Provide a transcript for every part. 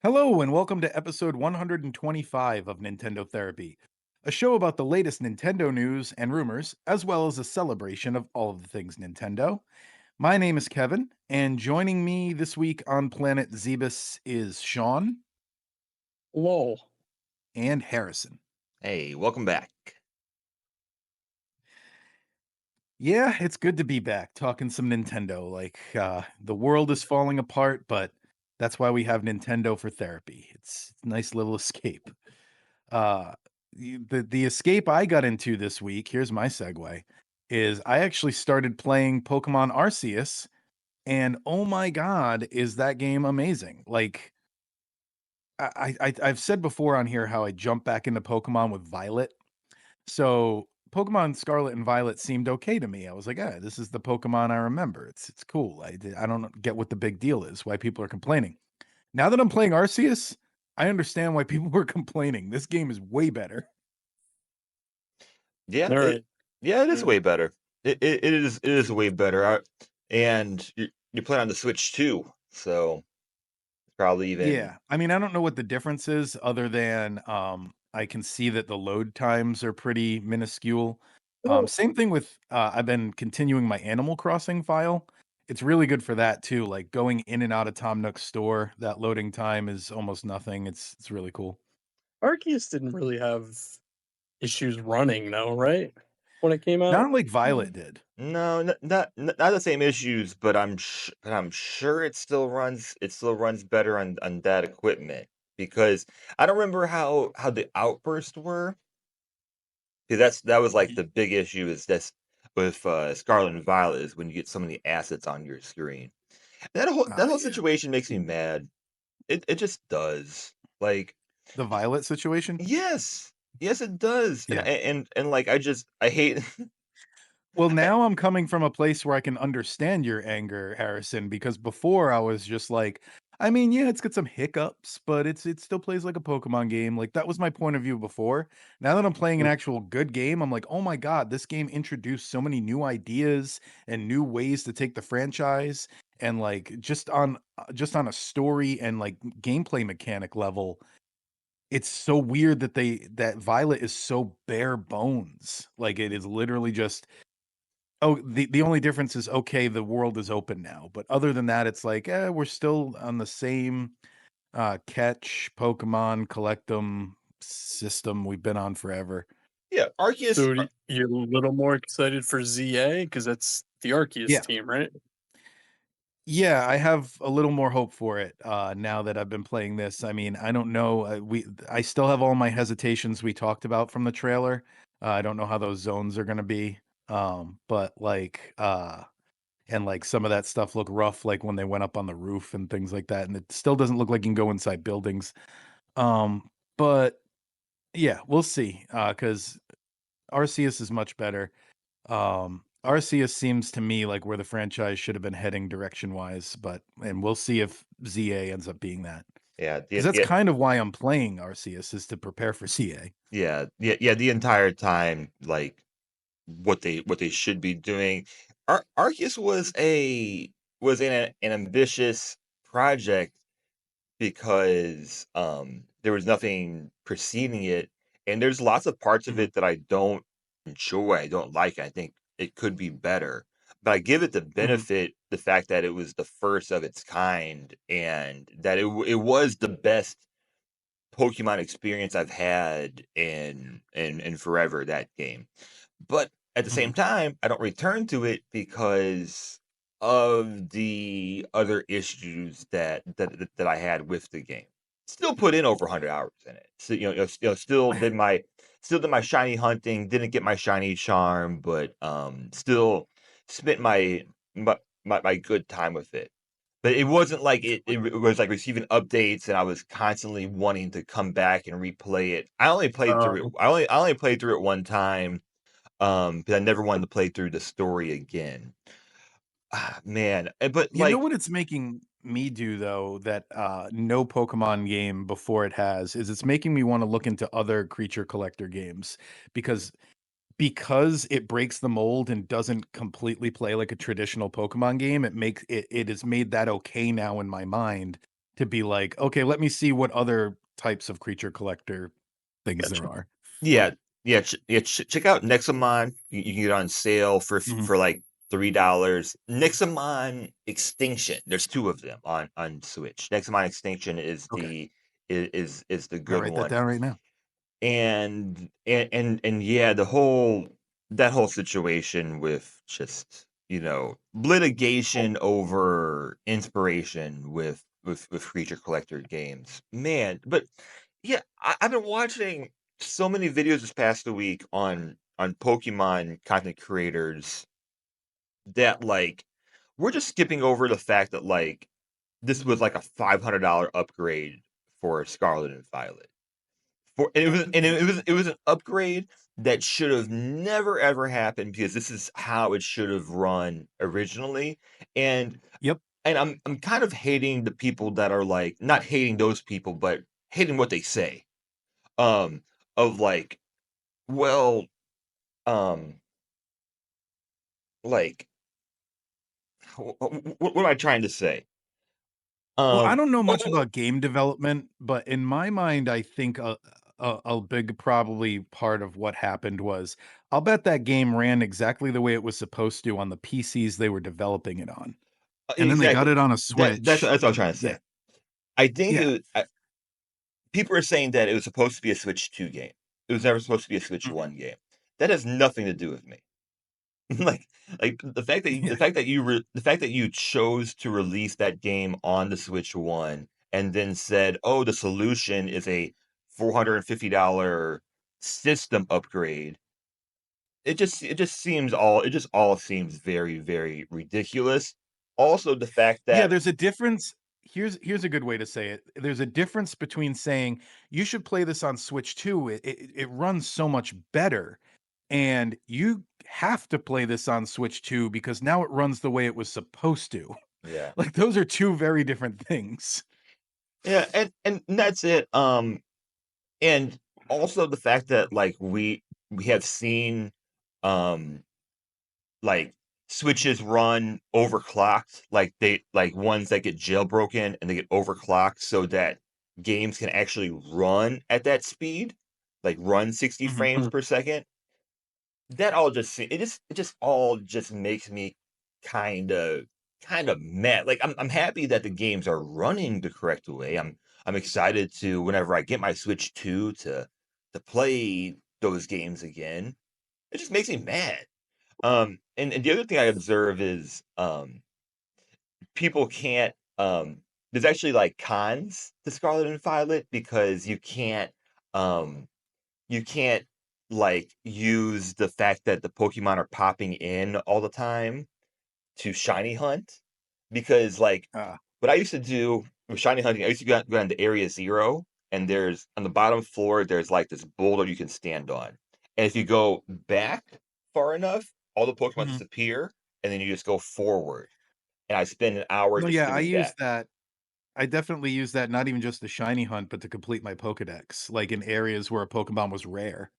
Hello, and welcome to episode 125 of Nintendo Therapy, a show about the latest Nintendo news and rumors, as well as a celebration of all of the things Nintendo. My name is Kevin, and joining me this week on Planet Zebus is Sean Lol. and Harrison. Hey, welcome back. Yeah, it's good to be back talking some Nintendo. The world is falling apart, but that's why we have Nintendo for therapy. It's a nice little escape. Uh, the escape I got into this week, here's my segue, is I actually started playing Pokemon Arceus, and oh my god, is that game amazing. Like I've said before on here how I jumped back into Pokemon with Violet. So Pokemon Scarlet and Violet seemed okay to me. I was like, ah, this is the Pokemon I remember. It's cool. I don't get what the big deal is, why people are complaining. Now that I'm playing Arceus, I understand why people were complaining. This game is way better. Yeah, All it right. yeah, it is Yeah. way better. It is way better. And you play on the Switch too, so probably even Yeah, I mean, I don't know what the difference is other than, I can see that the load times are pretty minuscule. Well, Same thing with, I've been continuing my Animal Crossing file. It's really good for that too, like, going in and out of Tom Nook's store, that loading time is almost nothing. It's really cool. Arceus didn't really have issues running, though, right? When it came out. Not like Violet Mm. did. No, not the same issues, but I'm sure it still runs better on that equipment because I don't remember how the outbursts were. 'Cause that was like Ye the big issue is this with Scarlet and Violet is when you get so many assets on your screen. That whole yeah. situation makes me mad. It just does. Like, The Violet situation? yes. Yes, it does. And Yeah. like I hate Well, I, now I'm coming from a place where I can understand your anger, Harrison, because before I was just like, I mean, yeah, it's got some hiccups, but it still plays like a Pokemon game. Like that was my point of view before. Now that I'm playing an actual good game, I'm like, oh my god, this game introduced so many new ideas and new ways to take the franchise, and like just on a story and like gameplay mechanic level, it's so weird that that Violet is so bare bones. Like it is literally just, oh, the only difference is, okay, the world is open now, but other than that, it's like, we're still on the same, catch Pokemon, collect them system we've been on forever. yeah, Arceus. So you're a little more excited for ZA because that's the Arceus Yeah. team, right? Yeah, I have a little more hope for it, now that I've been playing this. I mean, I don't know, I still have all my hesitations we talked about from the trailer. I don't know how those zones are gonna be, but, and, like, some of that stuff looked rough, like, when they went up on the roof and things like that, and it still doesn't look like you can go inside buildings. But yeah, we'll see, because Arceus is much better. Arceus seems to me like where the franchise should have been heading direction-wise, but and we'll see if ZA ends up being that. Yeah, Because the, that's yeah, kind of why I'm playing Arceus, is to prepare for ZA. yeah. The entire time, like what they should be doing. Arceus was an ambitious project because there was nothing preceding it, and there's lots of parts of Mhm, it that I don't enjoy. I don't like. I think it could be better, but I give it the mhm, benefit the fact that it was the first of its kind and that it was the best Pokemon experience I've had in forever, that game. But at the mhm, same time, I don't return to it because of the other issues that I had with the game. Still put in over 100 hours in it. So, still did my shiny hunting, didn't get my shiny charm, but still spent my good time with it. But it wasn't like it was like receiving updates and I was constantly wanting to come back and replay it. I only played through it one time, because I never wanted to play through the story again. Man, but, You know like what it's making me do though, that, no Pokemon game before it has, is it's making me wanna look into other creature collector games, because it breaks the mold and doesn't completely play like a traditional Pokemon game, it has made that okay now in my mind to be like, okay, let me see what other types of creature collector things there are. Yeah, yeah, check out Nexamon. You can get it on sale Mhm. for like $3. Nexamon Extinction. There's two of them on Switch. Nexamon Extinction is Okay, the I'm gonna good write that one. down right now. And yeah, that whole situation with just litigation over inspiration with creature collector games, man. But yeah, I've been watching so many videos this past week on Pokemon content creators that like we're just skipping over the fact that like this was like a $500 upgrade for Scarlet and Violet. It was an upgrade that should have never ever happened because this is how it should have run originally. And Yep. I'm kind of hating the people that are like not hating those people, but hating what they say. Um of like, well, um, like what am I trying to say? Well, I Um don't know oh, much oh, about game development, but in my mind, I think a big probably part of what happened was I'll bet that game ran exactly the way it was supposed to on the PCs they were developing it on. And then they got exactly. it on a That's Switch what I'm and trying to yeah, say. I think yeah. people are saying that it was supposed to be a Switch 2 game. It was never supposed to be a Switch Mm, 1 game. That has nothing to do with me. like the fact that yeah. the fact that you chose to release that game on the Switch 1 and then said, "Oh, the solution is a $450 system upgrade." It just all seems very, very ridiculous. Also, the fact Yeah, that there's a difference. Here's a good way to say it. There's a difference between saying you should play this on Switch 2. It runs so much better, and you have to play this on Switch 2 because now it runs the way it was supposed to. yeah. Like those are two very different things. Yeah, and that's it. And also the fact that like we have seen um like switches run overclocked, like they like ones that get jailbroken and they get overclocked so that games can actually run at that speed, like run 60 Mhm. frames Mhm. per second. That all just it just all just makes me kind of mad. Like I'm happy that the games are running the correct way. I'm excited to whenever I get my Switch 2 to play those games again. It just makes me mad. And the other thing I observe is people can't there's actually like cons to Scarlet and Violet because um you can't like use the fact that the Pokemon are popping in all the time to shiny hunt because like Ah, what I used to do with shiny hunting, I used to go down to Area Zero, and there's on the bottom floor there's like this boulder you can stand on, and if you go back far enough, all the Pokemon mhm. disappear, and then you just go forward. And I spend an hour No, just yeah, I doing use that. that. I definitely use that not even just the shiny hunt, but to complete my Pokédex, like in areas where a Pokemon was rare.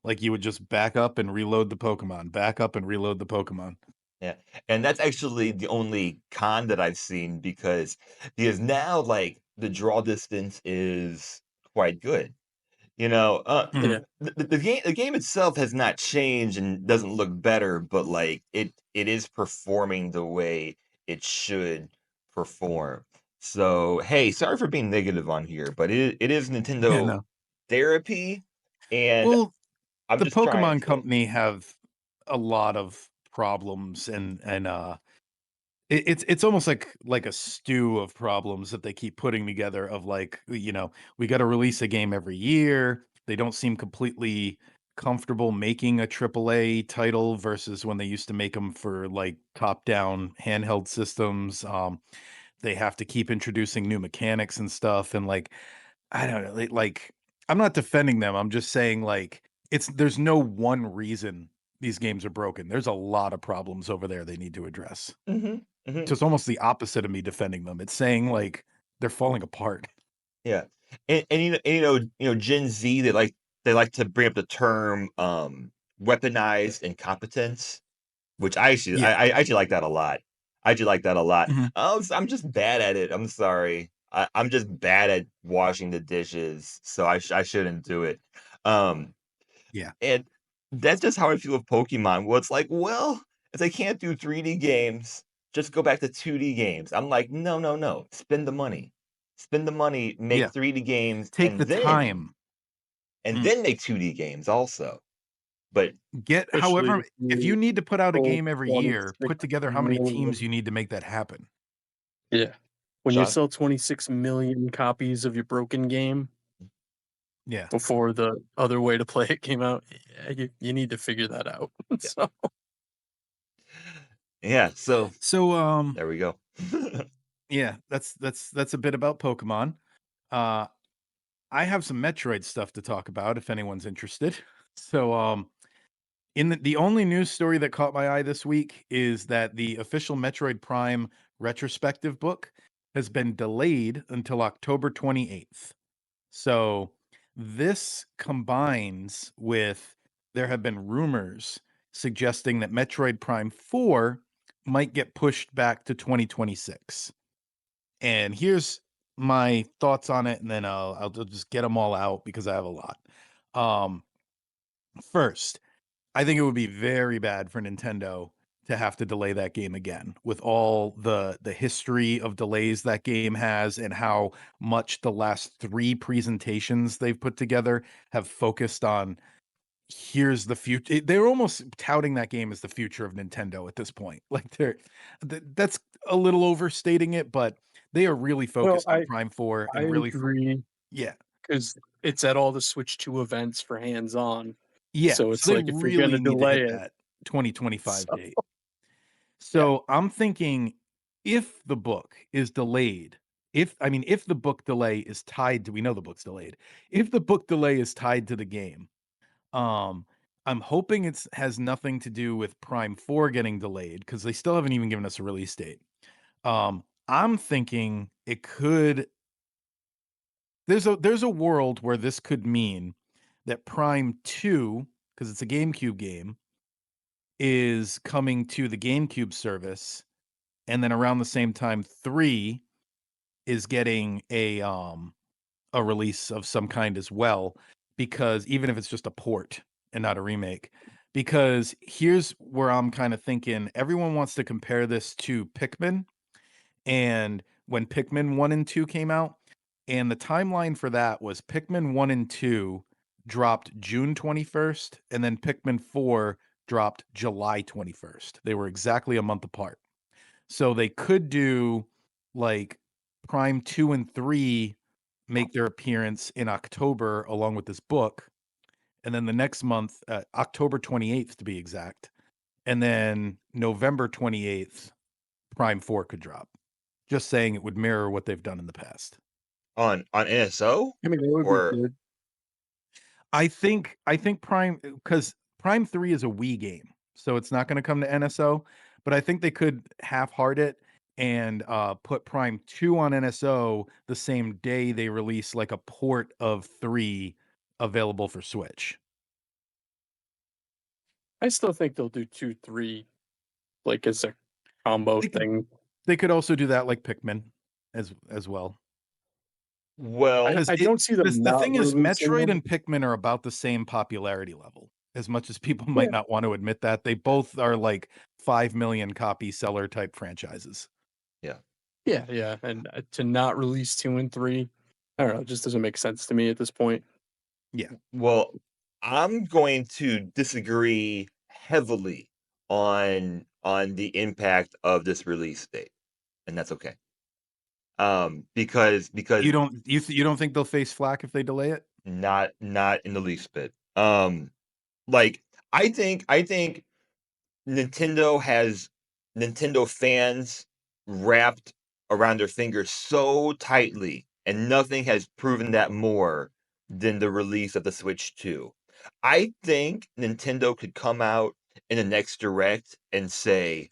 Like you would just back up and reload the Pokemon, back up and reload the Pokemon. Yeah, and that's actually the only con that I've seen because now like the draw distance is quite good. Mhm. The game itself has not changed and doesn't look better, but like it is performing the way it should perform. So hey, sorry for being negative on here, but it is Yeah, Nintendo no. therapy, and Well, I'm the just trying Pokemon to. Company have a lot of problems it's almost like a stew of problems that they keep putting together of like, we gotta release a game every year. They don't seem completely comfortable making a AAA title versus when they used to make them for, like, top-down handheld systems. They have to keep introducing new mechanics and stuff, and, like, I don't know, I'm not defending them, I'm just saying, like, there's no one reason these games are broken. There's a lot of problems over there they need to address. Hmm. Hmm. So it's almost the opposite of me defending them. It's saying, like, they're falling apart. Yeah, and Gen Z they like to bring up the term weaponized incompetence. Which Yeah. I actually like that a lot. I actually like that a lot. Mhm. I'm just bad at it. I'm sorry. I'm just bad at washing the dishes, so I shouldn't do it. Um, Yeah. and that's just how I feel with Pokemon. Well, it's like, well, if they can't do 3D games, just go back to 2D games. I'm like, no, no, no. Spend the money, make Yeah. 3D games, Take the time. and Mm. then make 2D games also. But Get Especially however if if you you need to put out a sold game every year, 26 put together how many teams million. you need to make that happen. Yeah. When you Sean, sell 26 million copies of your broken game Yeah. before the other way to play it came out, yeah, you need to figure that out. yeah, So yeah. So So there we go. yeah, that's a bit about Pokemon. Uh I have some Metroid stuff to talk about if anyone's interested. So in the only news story that caught my eye this week is that the official Metroid Prime retrospective book has been delayed until October 28th. So this combines with there have been rumors suggesting that Metroid Prime 4 might get pushed back to 2026. And here's my thoughts on it, and then I'll just get them all out because I have a lot. Um, First, I think it would be very bad for Nintendo to have to delay that game again with all the history of delays that game has and how much the last 3 presentations they've put together have focused on here's the future. They're almost touting that game as the future of Nintendo at this point. Like that's a little overstating it, but they are really well, focused on Prime 4 I and really agree yeah. because it's at all the Switch 2 events for hands-on. Yeah, So so it's they like if you're gonna really need to delay hit it, that 2025 so date. yeah. So I'm thinking if the book is delayed, if the book delay is tied to we know the book's delayed. If the book delay is tied to the game, um, I'm hoping it's has nothing to do with Prime 4 getting delayed because they still haven't even given us a release date. I'm thinking it could there's a world where this could mean that Prime 2, because it's a GameCube game, is coming to the GameCube service, and then around the same time, 3 is getting a release of some kind as well, because even if it's just a port and not a remake. Because here's where I'm kinda thinking, everyone wants to compare this to Pikmin, and when Pikmin 1 and 2 came out, and the timeline for that was Pikmin 1 and 2 dropped June 21st, and then Pikmin 4 dropped July 21st. They were exactly a month apart. So they could do like Prime 2 and 3 make their appearance in October along with this book, and then the next month, October 28th to be exact, and then November 28th, Prime 4 could drop. Just saying it would mirror what they've done in the past. On NSO I mean, it would be or good. I think Prime because Prime 3 is a Wii game, so it's not gonna come to NSO, but I think they could half-heart it and, put Prime 2 on NSO the same day they release, like, a port of 3 available for Switch. I still think they'll do 2, 3, like, as a combo They could thing. they could also do that like Pikmin as well. well, Because I it don't see them the not thing is releasing Metroid them. and Pikmin are about the same popularity level, as much as people might Yeah. not want to admit that. They both are like 5 million copy seller type franchises. yeah. Yeah, yeah, and, to not release 2 and 3, I don't know, it just doesn't make sense to me at this point. Yeah. Well, I'm going to disagree heavily on the impact of this release date, and that's okay. Because You don't think they'll face flack if they delay it? not in the least bit. Like I think Nintendo has Nintendo fans wrapped around their fingers so tightly, and nothing has proven that more than the release of the Switch 2. I think Nintendo could come out in the next direct and say,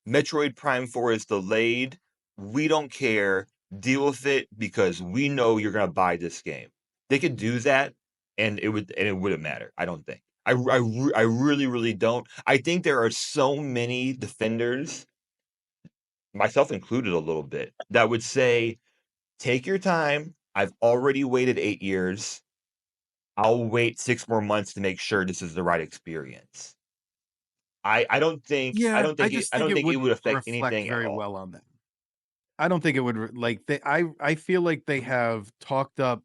Metroid Prime 4 is delayed. We don't care. Deal with it because we know you're gonna buy this game. They could do that, and it wouldn't matter. I don't think. I really really don't. I think there are so many defenders, myself included, a little bit, that would say take your time. I've already waited 8 years. I'll wait 6 more months to make sure this is the right experience. I don't think I Yeah, don't I think it just I think don't it think it wouldn't would affect reflect anything at very all. well on them. I don't think it would like I feel like they have talked up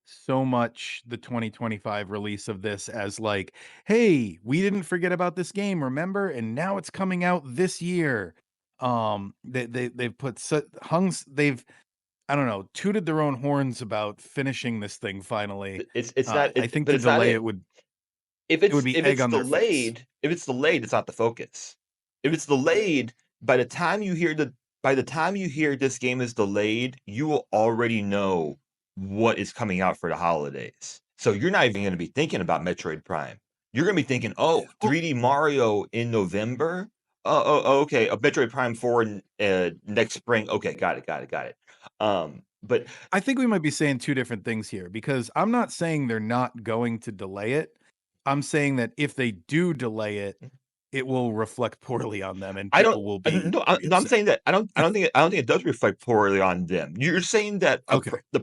so much the 2025 release of this as like, "Hey, we didn't forget about this game, remember? And now it's coming out this year." They've put they've I don't know, tooted their own horns about finishing this thing finally. It's not I it think but to it's not delay it. it would If it would it's be if egg it's on their face. delayed if it's delayed, it's not the focus. If it's delayed, by the time you hear this game is delayed, you will already know what is coming out for the holidays. So you're not even gonna be thinking about Metroid Prime. You're gonna be thinking, "Oh, Well, 3D Mario in November? Okay, Metroid Prime 4 next spring. Okay, got it, got it, got it." But I think we might be saying 2 different things here because I'm not saying they're not going to delay it. I'm saying that if they do delay it, it will reflect poorly on them and I don't people will be no, pretty no, I'm upset. saying that I don't think it does reflect poorly on them. You're saying that Okay. the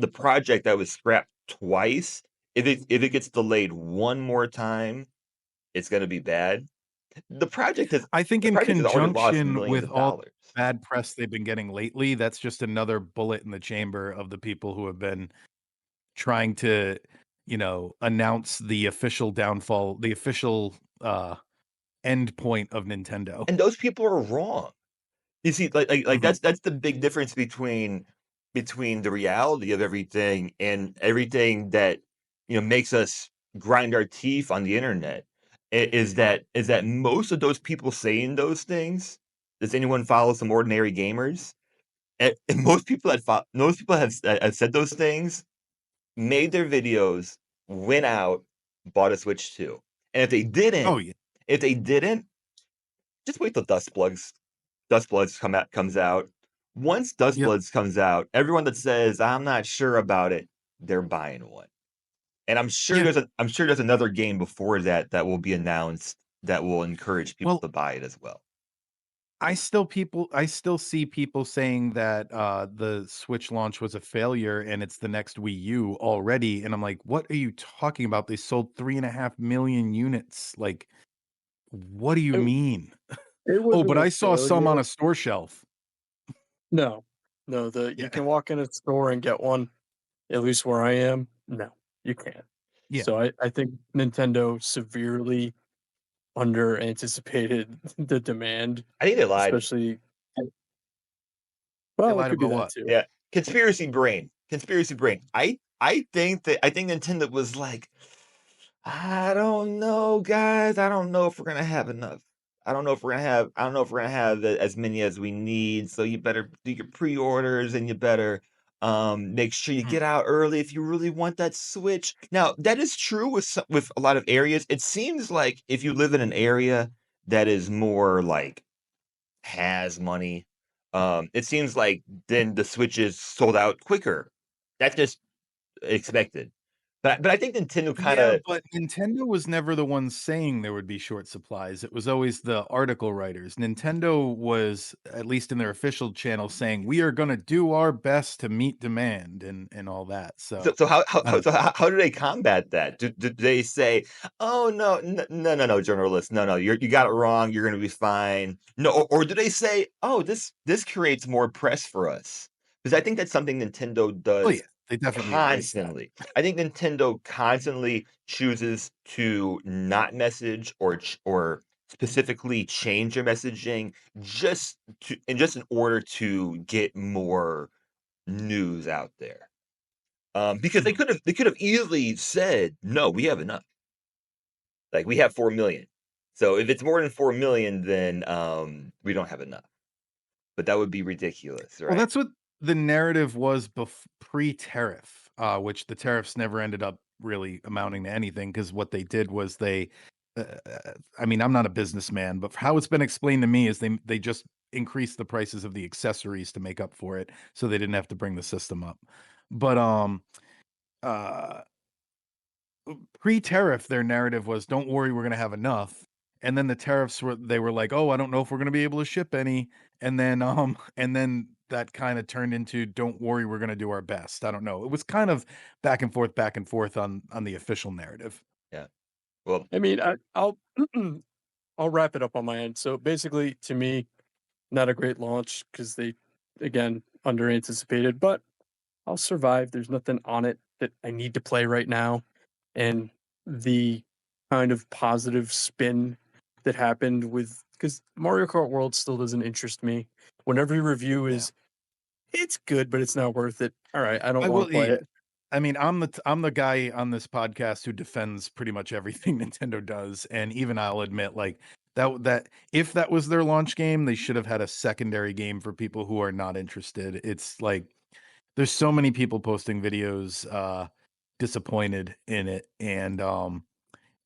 project that was scrapped twice, if it gets delayed one more time, it's gonna be bad. I think The in project has already lost conjunction millions with of all dollars. the bad press they've been getting lately, that's just another bullet in the chamber of the people who have been trying to, announce the official downfall, the official, end point of Nintendo. And those people are wrong. You see, Mhm. that's the big difference between the reality of everything and everything that, makes us grind our teeth on the internet, is that most of those people saying those things, does anyone follow some ordinary gamers? And most people have said those things, made their videos, went out, bought a Switch 2. And Oh, yeah. if they didn't, just wait till Dust Bloods comes out. Once Dust Yep. Bloods comes out, everyone that says, "I'm not sure about it," they're buying one. And Yeah. I'm sure there's another game before that that will be announced that will encourage people Well, to buy it as well. I still see people saying that, the Switch launch was a failure and it's the next Wii U already, and I'm like, "What are you talking about? They sold 3.5 million units." Like, what do you It mean? it Oh, wasn't but a I saw some on failure. a store shelf. No. No, you Yeah. can walk in a store and get one, at least where I am. No, you can't. Yeah. So I think Nintendo severely under anticipated the demand, I think they lied. especially They well, it lied could be about that what? too. Yeah. Conspiracy brain. Conspiracy brain. I think Nintendo was like, I don't know, guys. I don't know if we're gonna have enough. I don't know if we're gonna have as many as we need. So you better do your pre-orders and you better make sure you Hmm. get out early if you really want that Switch. Now, that is true with a lot of areas. It seems like if you live in an area that is more like has money, it seems like then the Switch is sold out quicker. That's just expected. But I think Nintendo Yeah, kinda but Nintendo was never the one saying there would be short supplies. It was always the article writers. Nintendo was, at least in their official channel, saying, "We are gonna do our best to meet demand," and all that. So, so I don't know. how do they combat that? Do they say, "Oh, no, no, journalists, no, you got it wrong, you're gonna be fine." No, or do they say, "Oh, this creates more press for us?" Because I think that's something Nintendo Oh, does yeah, they definitely embrace that. constantly. I think Nintendo constantly chooses to not message or specifically change their messaging just in order to get more news out there. Because Mhm. they could have easily said, "No, we have enough. Like we have 4 million. So if it's more than 4 million, then we don't have enough." But that would be ridiculous, Well, right? that's what the narrative was pre-tariff, which the tariffs never ended up really amounting to anything because what they did was I mean, I'm not a businessman, but how it's been explained to me is they just increased the prices of the accessories to make up for it, so they didn't have to bring the system up. But uh, pre-tariff, their narrative was, "Don't worry, we're gonna have enough." And then the tariffs they were like, "Oh, I don't know if we're gonna be able to ship any." And then that kind of turned into "Don't worry, we're gonna do our best." I don't know. It was kind of back and forth on the official narrative. Yeah. Well, I mean, I'll I'll wrap it up on my end. So basically, to me, not a great launch because they, again, under anticipated, but I'll survive. There's nothing on it that I need to play right now. And the kind of positive spin that happened with, because Mario Kart World still doesn't interest me. When every review Yeah. is, it's good, but it's not worth it. All right, I don't I want will to play e it. I mean, I'm the guy on this podcast who defends pretty much everything Nintendo does, and even I'll admit, like, that if that was their launch game, they should have had a secondary game for people who are not interested. It's like, there's so many people posting videos, disappointed in it, and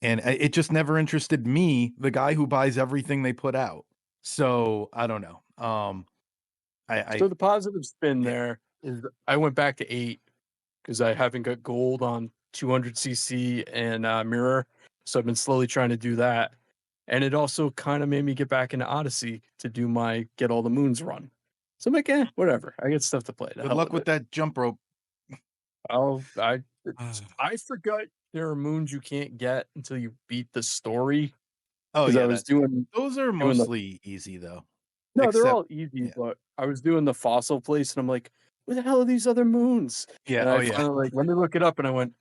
it just never interested me, the guy who buys everything they put out. So, I don't know. I So the positive spin yeah. there is I went back to 8 because I haven't got gold on 200cc and mirror. So I've been slowly trying to do that. And it also kind of made me get back into Odyssey to do my get all the moons run. So I'm like, whatever. I get stuff to play. The Good hell luck with with it. that jump rope. I forgot there are moons you can't get until you beat the story Oh, because I yeah, was that those are doing the mostly easy, though, no, they're except all easy, yeah. but I was doing the fossil place and I'm like, where the hell are these other moons? Yeah, And oh, I yeah, finally like, let me look it up and I went,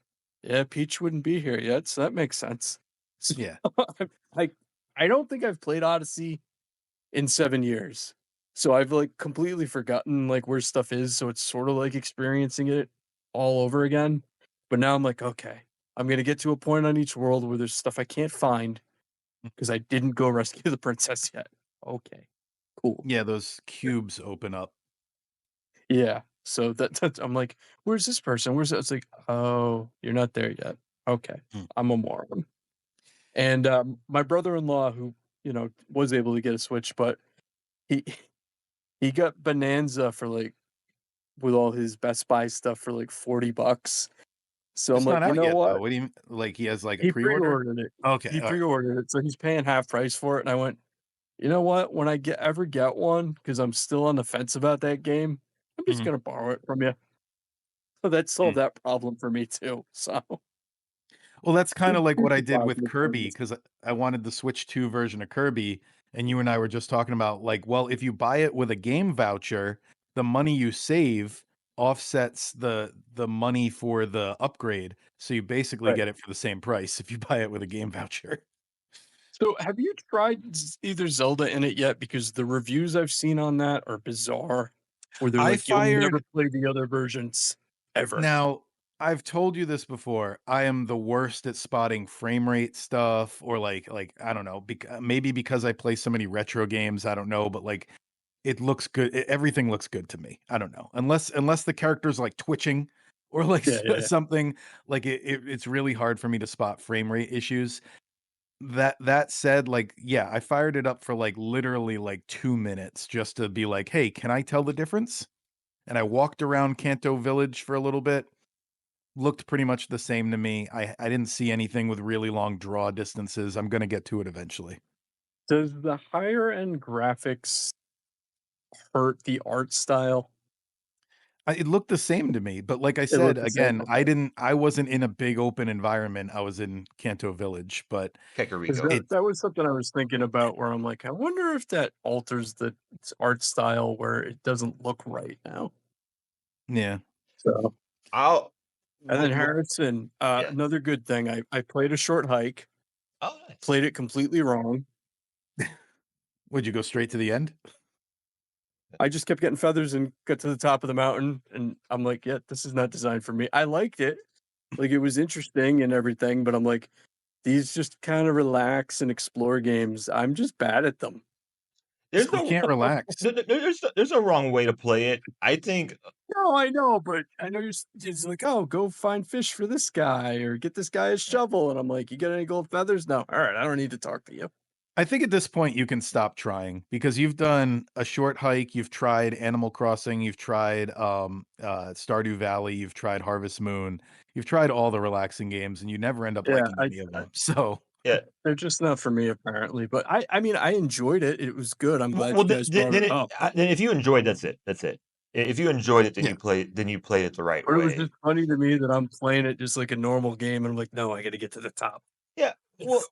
yeah, Peach wouldn't be here yet, so that makes sense. yeah. So, like, I don't think I've played Odyssey in 7 years. So I've like completely forgotten like where stuff is, so it's sort of like experiencing it all over again. But now I'm like, okay, I'm gonna get to a point on each world where there's stuff I can't find because I didn't go rescue the princess yet. Okay, cool. Yeah, those cubes open up. Yeah. So that's I'm like, where's this person? Where's that? It's like, oh, you're not there yet. Okay. Mm. I'm a moron. And my brother-in-law, who, was able to get a Switch, but he he got Bonanza for like with all his Best Buy stuff for like $40. So I'm It's not like, you out know yet, though. what? What do you like, he has, like, a He pre-order? pre-ordered it. Okay, He alright. pre-ordered it, so he's paying half price for it. And I went, you know what? When I ever get one, because I'm still on the fence about that game, I'm just Mhm. gonna borrow it from you. So that Mm. solved that problem for me too. So Well, that's kinda like what here's I the did with positive Kirby, things. 'cause I wanted the Switch 2 version of Kirby, and you and I were just talking about, like, well, if you buy it with a game voucher, the money you save offsets the money for the upgrade, so you basically Right. get it for the same price if you buy it with a game voucher. So have you tried either Zelda in it yet? Because the reviews I've seen on that are bizarre, where they're I like, you'll never fired play the other versions ever. Now, I've told you this before. I am the worst at spotting frame rate stuff or like I don't know, maybe because I play so many retro games, I don't know, but like it looks good. Everything looks good to me. I don't know. Unless the character's like twitching or like Yeah, yeah, yeah. something like it's really hard for me to spot frame rate issues. That said, like yeah, I fired it up for like literally like 2 minutes just to be like, "Hey, can I tell the difference?" And I walked around Kanto Village for a little bit. Looked pretty much the same to me. I didn't see anything with really long draw distances. I'm gonna get to it eventually. Does the higher end graphics hurt the art style? It looked the same to me, but like I It said, looked the same. again, Okay. I wasn't in a big open environment. I was in Kanto Village, but 'Cause Kakariko. that it that was something I was thinking about where I'm like, I wonder if that alters the art style where it doesn't look right now. yeah. So I'll and then w w Harrison, yeah. another good thing, I played a short hike, Oh, nice. played it completely wrong. Would you go straight to the end? I just kept getting feathers and got to the top of the mountain, and I'm like, "Yeah, this is not designed for me." I liked it, like, it was interesting and everything, but I'm like, "These just kinda relax and explore games, I'm just bad at them." There's You no can't relax. there's no wrong way to play it. I think No, I know, but I know it's like, "Oh, go find fish for this guy or get this guy a shovel," and I'm like, "You got any gold feathers? No. Alright, I don't need to talk to you." I think at this point you can stop trying because you've done a short hike, you've tried Animal Crossing, you've tried Stardew Valley, you've tried Harvest Moon, you've tried all the relaxing games and you never end up Yeah, liking any of them. So, yeah. they're just not for me apparently, but I mean, I enjoyed it, it was good, I'm glad Well, you guys brought it up. then if you enjoyed, that's it. That's it. If you enjoyed it, Yeah. then you played it the right But it was way. just funny to me that I'm playing it just like a normal game, and I'm like, "No, I gotta get to the top." Yeah. Well,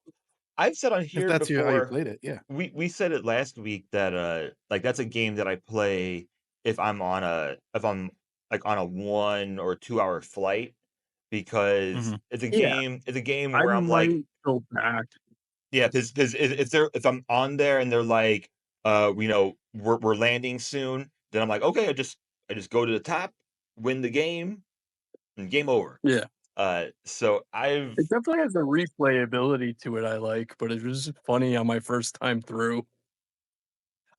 I've said on If here that's how you before, played it, yeah. we said it last week that like that's a game that I play if I'm like on a 1 or 2 hour flight because Mhm. Yeah, it's a game I where I'm like, might go back. yeah, because if I'm on there and they're like, we're landing soon, then I'm like, okay, I just go to the top, win the game, and game over. Yeah. So I've It definitely has a replayability to it I like, but it was just funny on my first time through.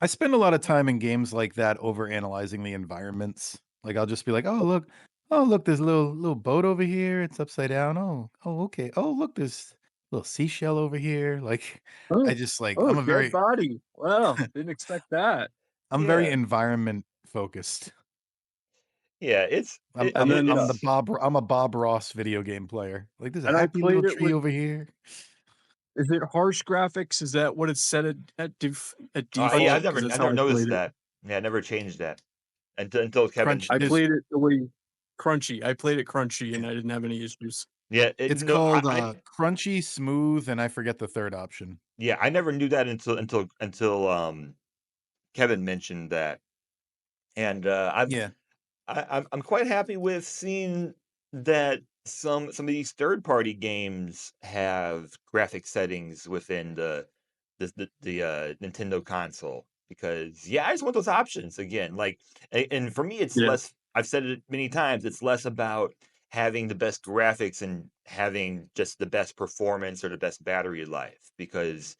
I spend a lot of time in games like that overanalyzing the environments. Like, I'll just be like, oh, look, there's a little boat over here, it's upside down. Oh, okay. Oh, look, there's a little seashell over here." Like, I Oh, just like oh, dead body. Wow, didn't expect that. I'm very yeah, environment focused. yeah, And then, I'm a Bob Ross video game player. Like, "There's a and I happy little played it tree with, over here." is it harsh graphics? Is that what it's set at yeah, default? Because I that's how never I noticed played it. that. Yeah, I never changed that until Kevin. Crunch I there's played it the way crunchy. I played it crunchy, and I didn't have any issues. Yeah, it's no, called, crunchy, smooth, and I forget the 3rd option. yeah, I never knew that until Kevin mentioned that, and Yeah. I'm quite happy with seeing that some of these third party games have graphic settings within the Nintendo console because yeah, I just want those options again. Like, and for me, it's Yeah, less. I've said it many times. It's less about having the best graphics and having just the best performance or the best battery life because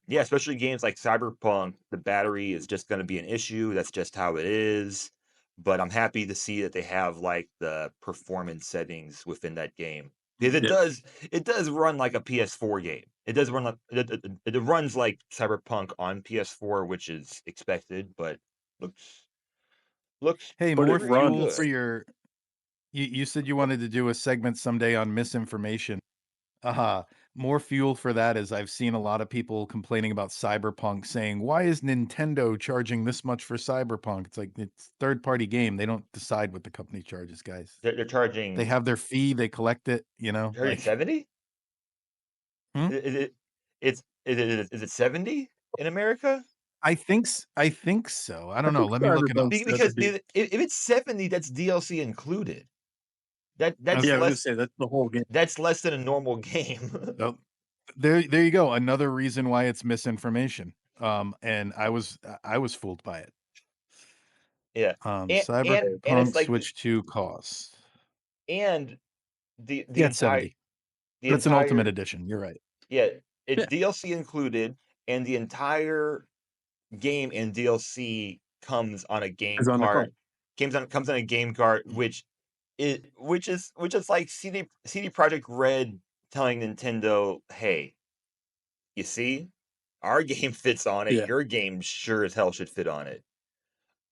yeah, especially games like Cyberpunk, the battery is just going to be an issue. That's just how it is. But I'm happy to see that they have like the performance settings within that game because yeah. it does run like a PS4 game. It does run like it runs like Cyberpunk on PS4, which is expected, but looks looks Hey, But it more pretty fuel for runs. good. your you said you wanted to do a segment someday on misinformation. Uh-huh. More fuel for that is I've seen a lot of people complaining about Cyberpunk saying, "Why is Nintendo charging this much for Cyberpunk?" It's like it's third-party game. They don't decide what the company charges, guys. They're They have their fee, they collect it, charging like 70. Hmm? Is it is it 70 in America? I think so. I I don't know. think Let me look it up. Cyberpunk's Because 70. if it's 70, that's DLC included. Okay. Yeah, I was gonna say that's the whole game. That's less than a normal game. Oh, there you go. Another reason why it's misinformation. And I was fooled by it. Yeah. And it's Cyberpunk like Switch 2 costs. and Yeah, it's 70, the but it's an ultimate entire edition. You're right. yeah, it's Yeah, DLC included and the entire game and DLC comes on a game it's on the cart. card. Comes on a game cart which is like CD Project Red telling Nintendo, "Hey, you see? Our game fits on it. Yeah. Your game sure as hell should fit on it."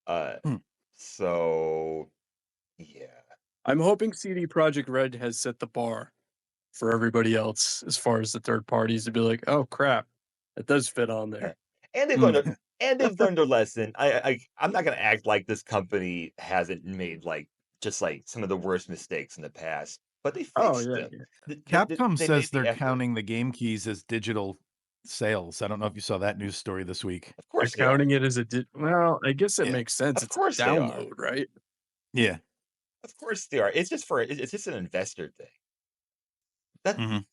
Uh, Hmm. so yeah, I'm hoping CD Project Red has set the bar for everybody else as far as the third parties to be like, "Oh crap, it does fit on yeah. there." And they've Hmm. learned a and they've learned their lesson. I'm not gonna act like this company hasn't made like just like some of the worst mistakes in the past, but they Oh fixed yeah, them. yeah. Capcom They made says the they're effort. counting the game keys as digital sales. I don't know if you saw that news story this week. Of They're course they are. counting it as well, I guess it Yeah. makes sense. Of It's a course they are. download, right? Yeah. Of course they are. It's just an investor thing. That Mhm.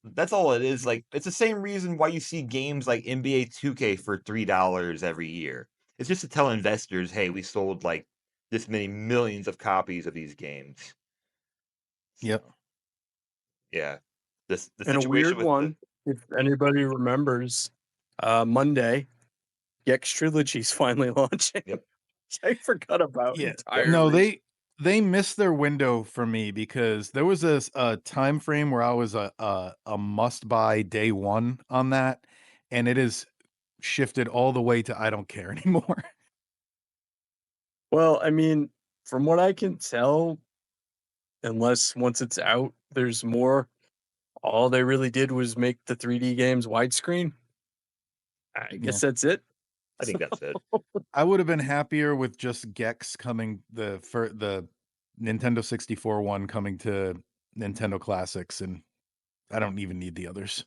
that's all it is. Like it's the same reason why you see games like NBA 2K for $3 every year. It's just to tell investors, hey, we sold like this many millions of copies of these games. Yep. So yeah. The And a situation weird with the one, if anybody remembers, Monday, the X Trilogy's finally launching. yep. I forgot about Yeah. No, entirely. they missed their window for me because there was a time frame where I was a must buy day 1 on that, and it is shifted all the way to I don't care anymore. Well, I mean, from what I can tell, unless once it's out, there's more. All they really did was make the 3D games widescreen. I Yeah. guess that's it. I think that's it. I would have been happier with just Gex coming for the Nintendo 64 one coming to Nintendo Classics, and I don't even need the others.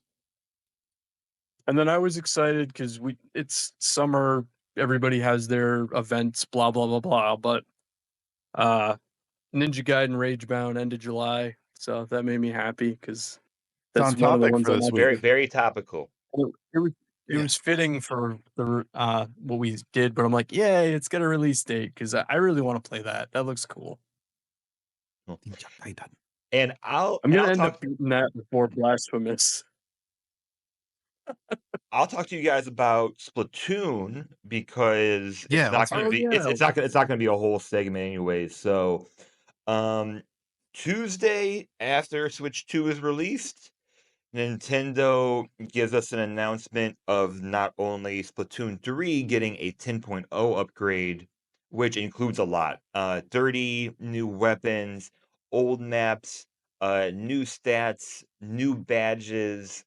And then I was excited because it's summer, everybody has their events, blah blah blah blah. But uh Ninja Gaiden Ragebound end of July, so that made me happy because It's on that's one of the topic ones for I'm this Very, week. actually. very topical. It Yeah. was fitting for the what we did, but I'm like, yay, it's got a release date because I really want to play that. That looks cool. Well, Ninja Gaiden. And I'll I'm and gonna I'll end talk up beating that before Blasphemous. I'll talk to you guys about Splatoon because Yeah, let's hear Oh it. yeah, it's not gonna be a whole segment anyways. So um Tuesday after Switch 2 is released, Nintendo gives us an announcement of not only Splatoon 3 getting a 10.0 upgrade, which includes a lot. 30 new weapons, old maps, new stats, new badges,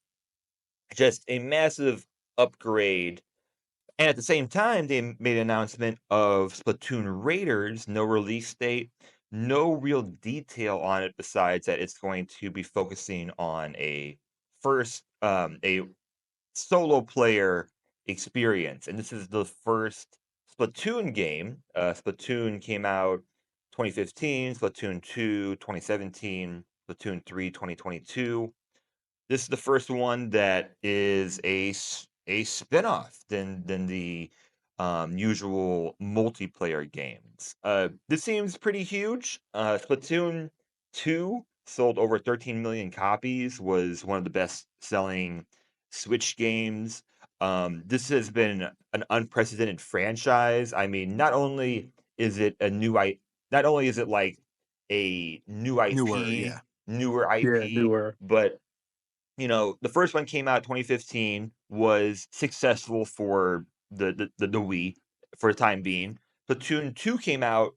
just a massive upgrade. And at the same time, they made an announcement of Splatoon Raiders, no release date, no real detail on it besides that it's going to be focusing on a solo player experience. And this is the first Splatoon game. Splatoon came out 2015, Splatoon 2 2017, Splatoon 3 2022. This is the first one that is a spinoff than the usual multiplayer games. This seems pretty huge. Splatoon 2 sold over 13 million copies, was one of the best selling Switch games. This has been an unprecedented franchise. I mean, not only is it like a new Newer, IP, yeah. newer yeah, IP, newer. but the first one came out 2015, was successful for the Wii for the time being. Platoon 2 came out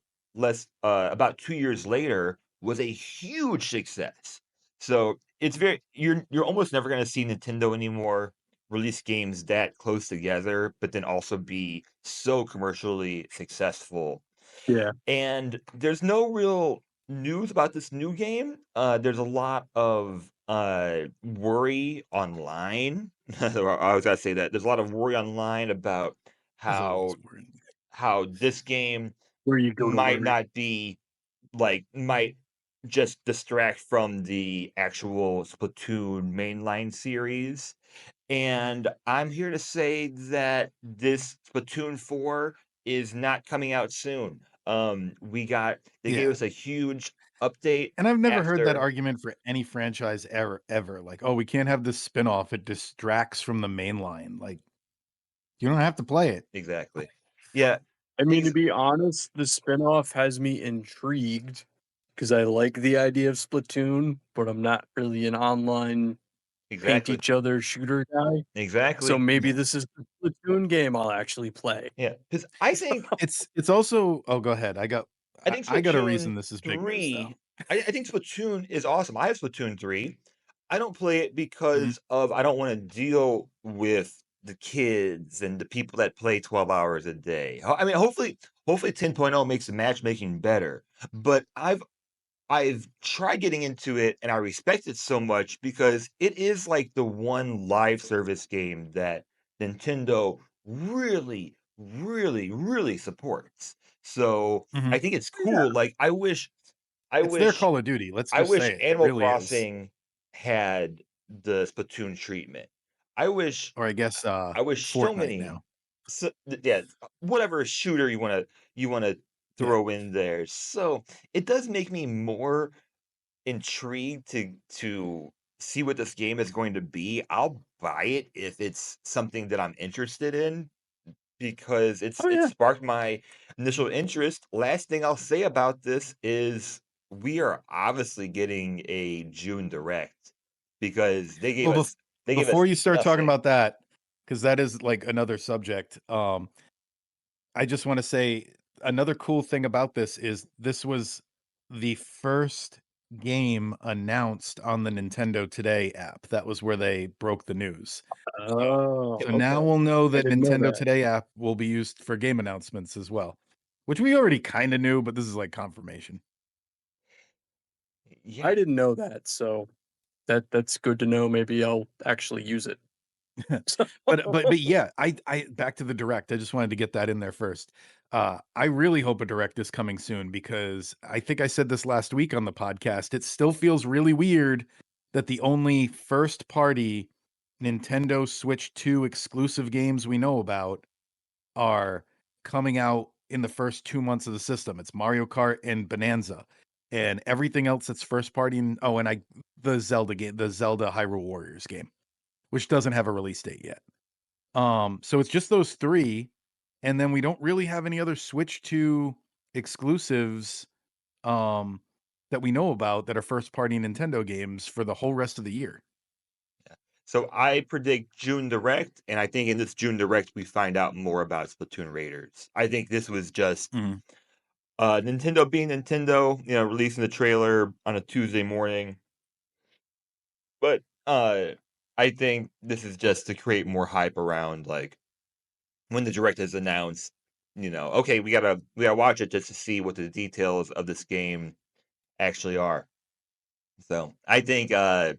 about 2 years later, was a huge success. So, it's very you're almost never gonna see Nintendo anymore release games that close together, but then also be so commercially successful. Yeah. And there's no real news about this new game. There's a lot of worry online. I was gonna say that there's a lot of worry online about There's always how worrying. this game Where you go to might worry. not be might just distract from the actual Splatoon mainline series. And I'm here to say that this Splatoon 4 is not coming out soon. They gave Yeah. us a huge update And I've never heard that after argument for any franchise ever. Like, oh, we can't have this spin-off. It distracts from the main line. Like, you don't have to play it. exactly. Yeah, I mean, to ex be honest, the spinoff has me intrigued because I like the idea of Splatoon, but I'm not really an online paint exactly. each other shooter guy. So Exactly. maybe Yeah. this is the Splatoon game I'll actually play. Yeah, because I think It's also oh, go ahead. I think I got a Splatoon reason this is big news though. 3 I think Splatoon is awesome. I have Splatoon 3. I don't play it Mhm. because of I don't wanna deal with the kids and the people that play 12 hours a day. I mean, hopefully 10.0 makes the matchmaking better, but I've tried getting into it, and I respect it so much because it is like the one live service game that Nintendo really, really, really supports. So, I Mhm. think it's Yeah. cool, like, I It's their wish Call of Duty. Let's I just wish say it. It Animal really is. Crossing had the Splatoon treatment. I wish Or I guess so Fortnite many now. yeah, whatever shooter you wanna Yeah. throw in there. So, it does make me more intrigued to see what this game is going to be. I'll buy it if it's something that I'm interested in because Oh it yeah. sparked my initial interest. Last thing I'll say about this is we are obviously getting a June direct because Well, they gave us before you start talking nothing. about that, because that is like another subject. I just want to say another cool thing about this is this was the first game announced on the Nintendo Today app. That was where they broke the news. Oh, So now okay. we'll know I that didn't know Nintendo that. Today app will be used for game announcements as well, which we already kinda knew, but this is like confirmation. Yeah, I didn't know that, so that's good to know. Maybe I'll actually use it. But yeah, I back to the direct. I just wanted to get that in there first. I really hope a direct is coming soon because I think I said this last week on the podcast. It still feels really weird that the only first party Nintendo Switch 2 exclusive games we know about are coming out in the first 2 months of the system. It's Mario Kart and Bonanza. And everything else that's first party and the Zelda game, the Zelda Hyrule Warriors game, which doesn't have a release date yet. So it's just those 3, and then we don't really have any other Switch 2 exclusives, um, that we know about that are first party Nintendo games for the whole rest of the year. so I predict June Direct, and I think in this June Direct, we find out more about Splatoon Raiders. I think this was just, Mhm. Nintendo being Nintendo, releasing the trailer on a Tuesday morning, but, I think this is just to create more hype around, like, when the Direct is announced, "Okay, we gotta watch it just to see what the details of this game actually are." So, I think, yeah,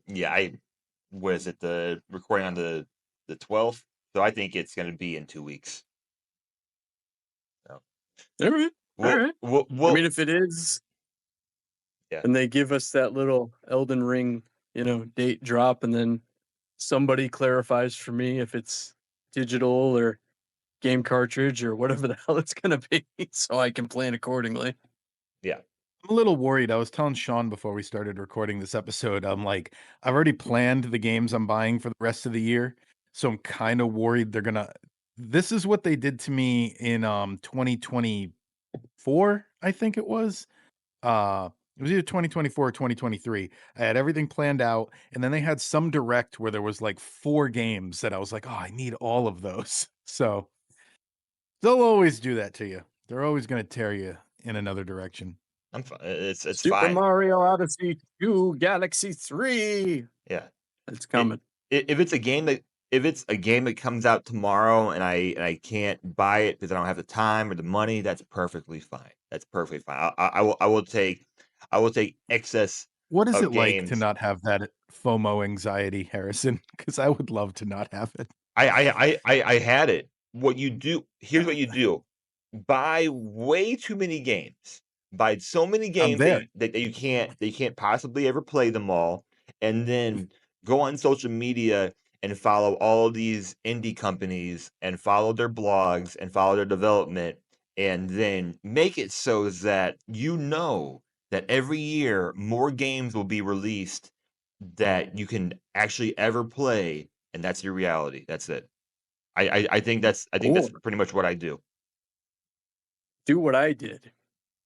was it the recording on the 12th? So I think it's gonna be in 2 weeks. So, All right, all we'll right. we'll I we'll mean, if it is, yeah. and they give us that little Elden Ring, date drop, and then somebody clarifies for me if it's digital or game cartridge or whatever the hell it's gonna be, so I can plan accordingly. Yeah. I'm a little worried. I was telling Sean before we started recording this episode, I'm like, I've already planned the games I'm buying for the rest of the year, so I'm kinda worried they're gonna this is what they did to me in, 2024, I think it was. It was either 2024 or 2023. I had everything planned out, and then they had some direct where there was like 4 games that I was like, "Oh, I need all of those." So, they'll always do that to you. They're always gonna tear you in another direction. I'm fine. It's Super fine. Mario Odyssey 2 Galaxy 3. Yeah. It's It, coming. if it's a game that comes out tomorrow and I can't buy it because I don't have the time or the money, that's perfectly fine. That's perfectly fine. I will take excess What is of it like to games. not have that FOMO anxiety, Harrison? Because I would love to not have it. I had it. What you do here's what you do. Buy way too many games. Buy so many I'm games that there. you can't possibly ever play them all, and then go on social media and follow all these indie companies and follow their blogs and follow their development, and then make it so that that every year more games will be released that you can actually ever play, and that's your reality. That's it. I think that's Or pretty much what I do. do what I did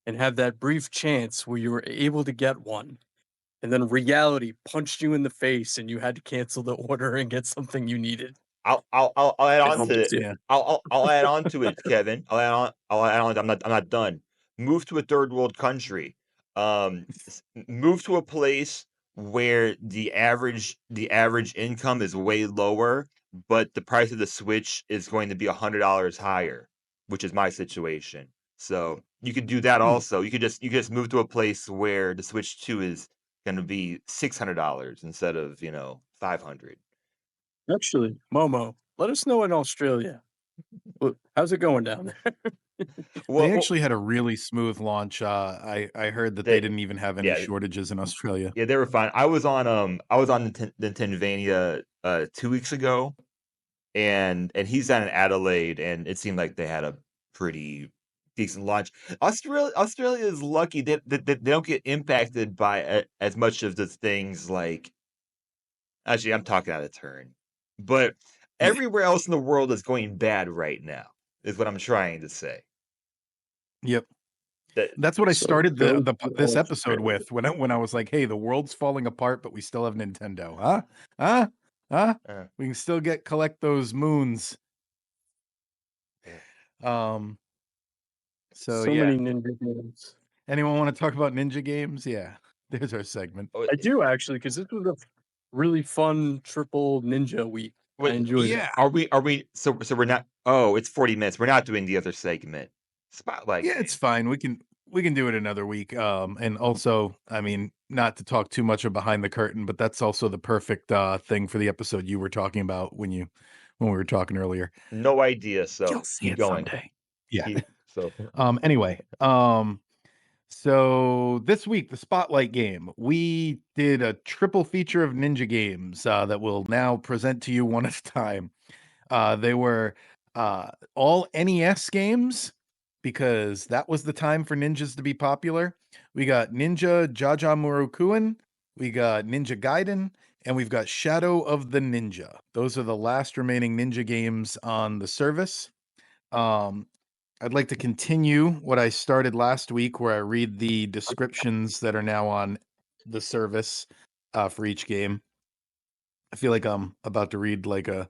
and have that brief chance where you were able to get one, and then reality punched you in the face and you had to cancel the order and get something you needed. I'll add It on to humbles it. you. Yeah. I'll add on to it, Kevin. I'll add on. I'm not done. Move to a third world country. Move to a place where the average income is way lower, but the price of the Switch is going to be $100 higher, which is my situation. So you could do that Hmm. also. You could just move to a place where the Switch 2 is going to be $600 instead of 500. Actually, Momo, let us know in Australia. How's it going down there? They Well, actually had a really smooth launch. I heard that they they didn't even have any yeah, shortages in Australia. yeah, they were fine. I was on Nintendvania, 2 weeks ago, and he's down in Adelaide, and it seemed like they had a pretty decent launch. Australia is lucky they don't get impacted by as much of the things like actually, I'm talking out of turn, but everywhere else in the world is going bad right now, is what I'm trying to say. Yep. That That's what I So started go to this episode Australia. with when I was like, "Hey, the world's falling apart, but we still have Nintendo, huh? Huh? Huh? uh, We can still collect those moons." yeah. Um, so So yeah. many ninja games. Anyone want to talk about ninja games? Yeah. There's our segment. Oh, I do actually, because this was a really fun triple ninja week. I wait, enjoyed it. Yeah. are we so we're not oh, it's 40 minutes. We're not doing the other segment. Spotlight Yeah, it's game. fine. We can do it another week. And also, I mean, not to talk too much of behind the curtain, but that's also the perfect thing for the episode you were talking about when we were talking earlier. No idea, You'll so see keep it going. someday. Yeah. Keep so Anyway, so this week, the Spotlight game, we did a triple feature of ninja games that we'll now present to you one at a time. They were all NES games because that was the time for ninjas to be popular. We got Ninja Jaja Murukuen, we got Ninja Gaiden, and we've got Shadow of the Ninja. Those are the last remaining ninja games on the service. Um, I'd like to continue what I started last week, where I read the descriptions that are now on the service for each game. I feel like I'm about to read like a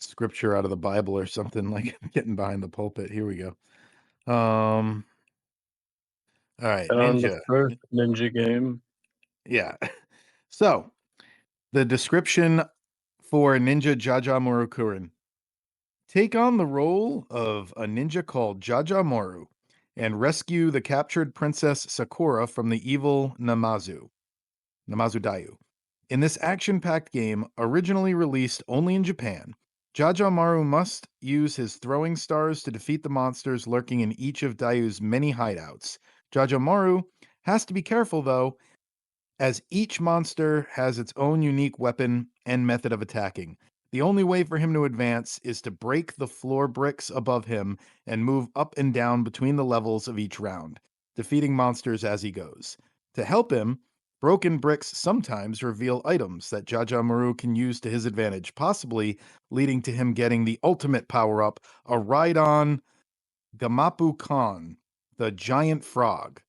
scripture out of the Bible or something, like getting behind the pulpit. Here we go. Um, all right, On the Ninja. first ninja game, Yeah. So the description for Ninja Jaja Morukurin. Take on the role of a ninja called Jaja Moru and rescue the captured Princess Sakura from the evil Namazu Dayu. In this action packed game, originally released only in Japan, Jajamaru must use his throwing stars to defeat the monsters lurking in each of Dayu's many hideouts. Jajamaru has to be careful, though, as each monster has its own unique weapon and method of attacking. The only way for him to advance is to break the floor bricks above him and move up and down between the levels of each round, defeating monsters as he goes. To help him, broken bricks sometimes reveal items that Jaja Maru can use to his advantage, possibly leading to him getting the ultimate power up, a ride on Gamapu Khan, the giant frog.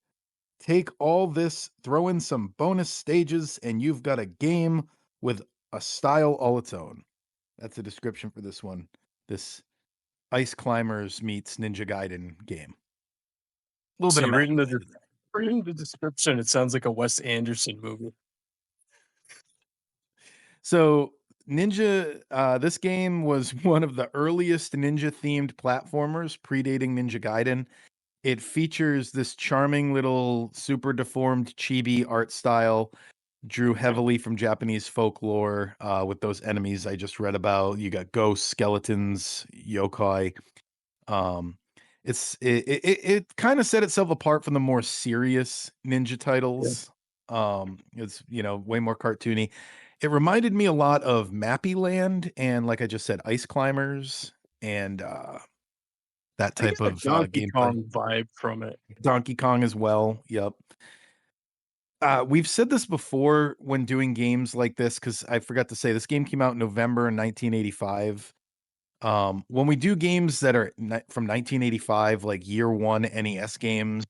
Take all this, throw in some bonus stages, and you've got a game with a style all its own. That's a description for this one. This Ice Climbers meets Ninja Gaiden game. A little bit see, of math. reading the description, it sounds like a Wes Anderson movie. So, this game was one of the earliest ninja themed platformers, predating Ninja Gaiden. It features this charming little super deformed chibi art style, drew heavily from Japanese folklore with those enemies I just read about. You got ghosts, skeletons, yokai. Um, it kind of set itself apart from the more serious ninja Yeah. titles. It's way more cartoony. It reminded me a lot of Mappy Land and, like I just said, Ice Climbers and that I type get a of Donkey gameplay. Kong vibe from it. Donkey Kong as well. Yep. We've said this before when doing games like this, because I forgot to say this game came out in November in 1985. When we do games that are from 1985, like year one NES games,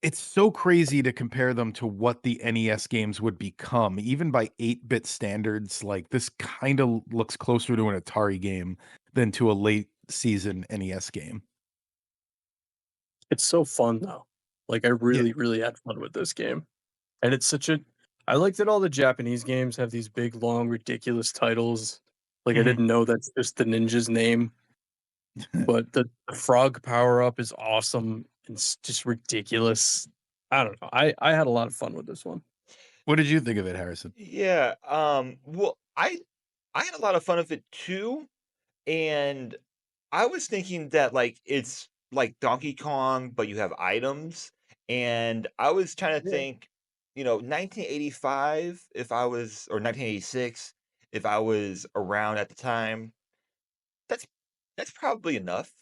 it's so crazy to compare them to what the NES games would become, even by 8-bit standards. Like this kind of looks closer to an Atari game than to a late season NES game. It's so fun though. Like I Yeah. really, really had fun with this game. And it's such a I like that all the Japanese games have these big, long, ridiculous titles. Like I Mhm. didn't know that's just the ninja's name, but the frog power up is awesome. It's just ridiculous. I don't know. I had a lot of fun with this one. What did you think of it, Harrison? Yeah, well, I had a lot of fun with it too, and I was thinking that, like, it's like Donkey Kong, but you have items, and I was trying to Yeah. think, 1985, if I was or 1986, if I was around at the time, that's that's probably enough.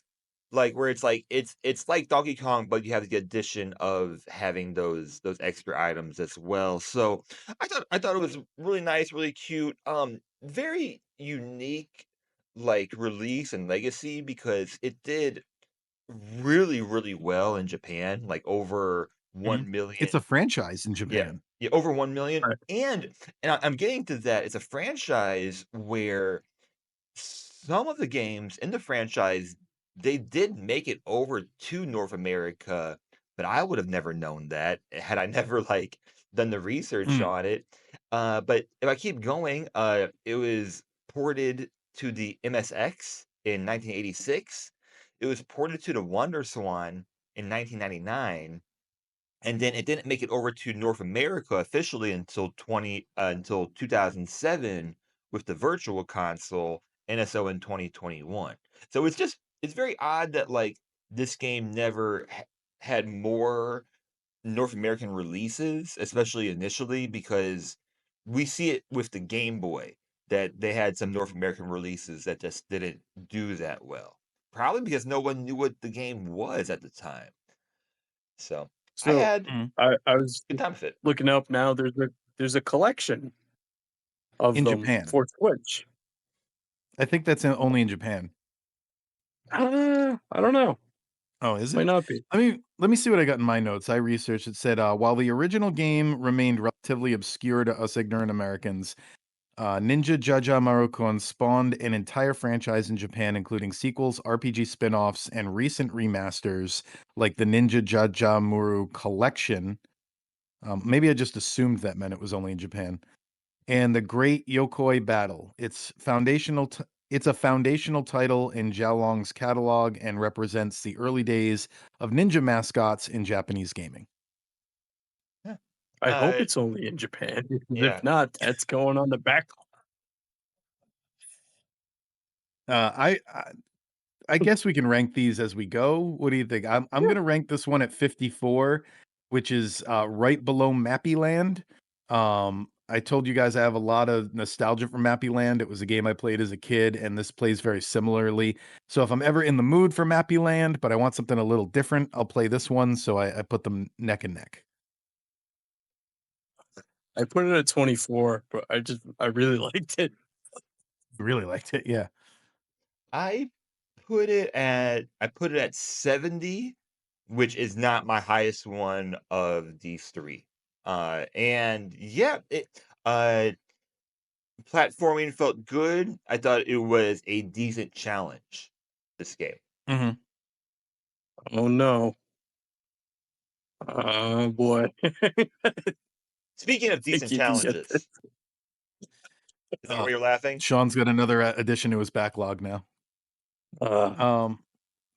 Like, where it's like it's like Donkey Kong, but you have the addition of having those extra items as well. So, I thought it was really nice, really cute, very unique, like, release and legacy because it did really, really well in Japan, like, over Mhm. 1,000,000. It's a franchise in Yeah. Japan. Yeah, over 1,000,000, Right. and I'm getting to that, it's a franchise where some of the games in the franchise, they did make it over to North America, but I would have never known that had I never like done the research Mm. on it. But if I keep going, it was ported to the MSX in 1986. It was ported to the Wonder Swan in 1999, and then it didn't make it over to North America officially until 2007 with the Virtual Console NSO in 2021. So it's very odd that like this game never had more North American releases, especially initially, because we see it with the Game Boy that they had some North American releases that just didn't do that well. Probably because no one knew what the game was at the time. So I So had Mhm. I was good time with it. looking up now. There's a collection of In them Japan. for Switch. I think that's only in Japan. I don't know. Oh, is Might it? not be. Let me see what I got in my notes. I researched it said while the original game remained relatively obscure to us ignorant Americans, Ninja Jaja Marukon spawned an entire franchise in Japan, including sequels, RPG spin offs, and recent remasters like the Ninja Jaja Muru Collection. Maybe I just assumed that meant it was only in Japan. And the Great Yokoi Battle. It's a foundational title in Xiaolong's catalog and represents the early days of ninja mascots in Japanese gaming. Yeah. I hope Uh, it's only in Japan. Because yeah. if not, that's going on the back. I guess we can rank these as we go. What do you think? I'm Yeah. gonna rank this one at 54, which is right below Mappy Land. I told you guys I have a lot of nostalgia for Mappy Land. It was a game I played as a kid, and this plays very similarly. So if I'm ever in the mood for Mappy Land, but I want something a little different, I'll play this one. So I put them neck and neck. I put it at 24, but I really liked it. Really liked it. Yeah. I I put it at 70, which is not my highest one of these three. And yeah, it platforming felt good. I thought it was a decent challenge, this game. Hmm. Oh no. Oh boy. Speaking of Think decent you can get this. challenges, is that Uh, why you're laughing? Sean's got another addition to his backlog now. Uh, Um,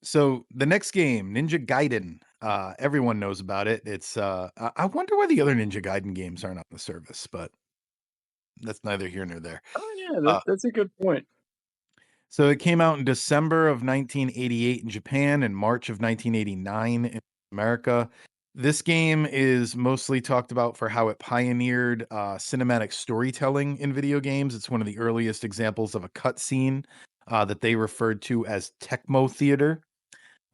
So the next game, Ninja Gaiden, everyone knows about it. It's I wonder why the other Ninja Gaiden games aren't on the service, but that's neither here nor there. oh yeah, Uh, that's a good point. so it came out in December of 1988 in Japan and March of 1989 in America. This game is mostly talked about for how it pioneered cinematic storytelling in video games. It's one of the earliest examples of a cutscene that they referred to as Tecmo Theater.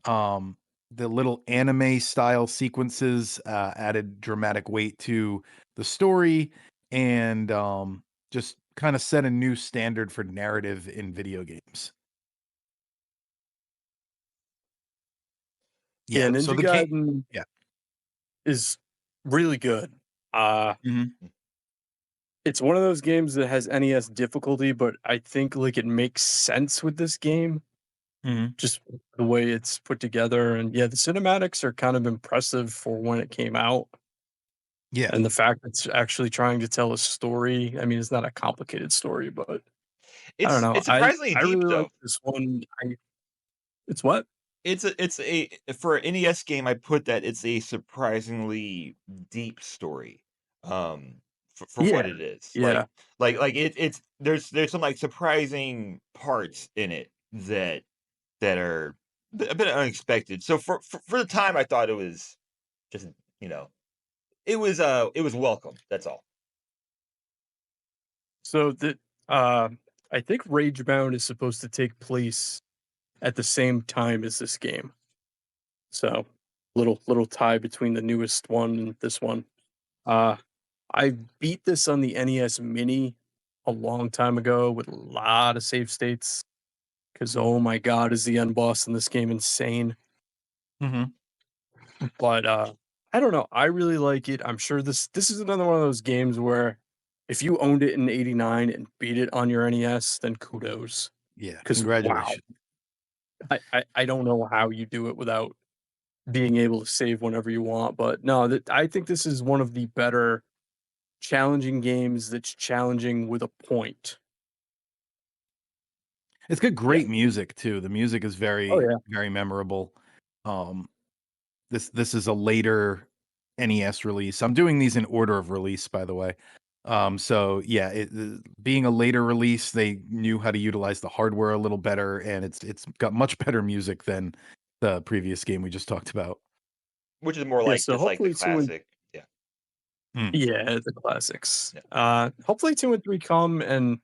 Um, the little anime style sequences added dramatic weight to the story and just kind of set a new standard for narrative in video games. Yeah, Yeah, so Ninja the game, Gaiden yeah. is really good. Uh, Mhm, it's one of those games that has NES difficulty, but I think like it makes sense with this game, mhm. just the way it's put together. And yeah, the cinematics are kind of impressive for when it came out. Yeah. And the fact it's actually trying to tell a story. I mean, it's not a complicated story, but I don't know. It's surprisingly I deep really like though. this one. It's what? It's a for an NES game, I put that it's a surprisingly deep story, for what Yeah, it is. yeah. It's there's some, like, surprising parts in it that are a bit unexpected. So for the time, I thought it was just, you know, it was welcome, that's all. So the uh, I think Ragebound is supposed to take place at the same time as this game. So little tie between the newest one and this one. Uh, I beat this on the NES Mini a long time ago with a lot of save states. Because oh my god, is the end boss in this game insane? Mhm. But I don't know. I really like it. I'm sure this is another one of those games where if you owned it in '89 and beat it on your NES, then kudos. Yeah, Because wow, congratulations. I don't know how you do it without being able to save whenever you want. But no, I think this is one of the better challenging games that's challenging with a point. It's got Yeah. great music too. The music is Oh very, yeah. very memorable. Um, this is a later NES release. I'm doing these in order of release, by the way. So yeah, being a later release, they knew how to utilize the hardware a little better, and it's got much better music than the previous game we just talked about. Which is more Yeah, like so just like the hopefully 2 and classic. Yeah. Hmm. yeah, the classics. Yeah. Hopefully 2 and 3 come, and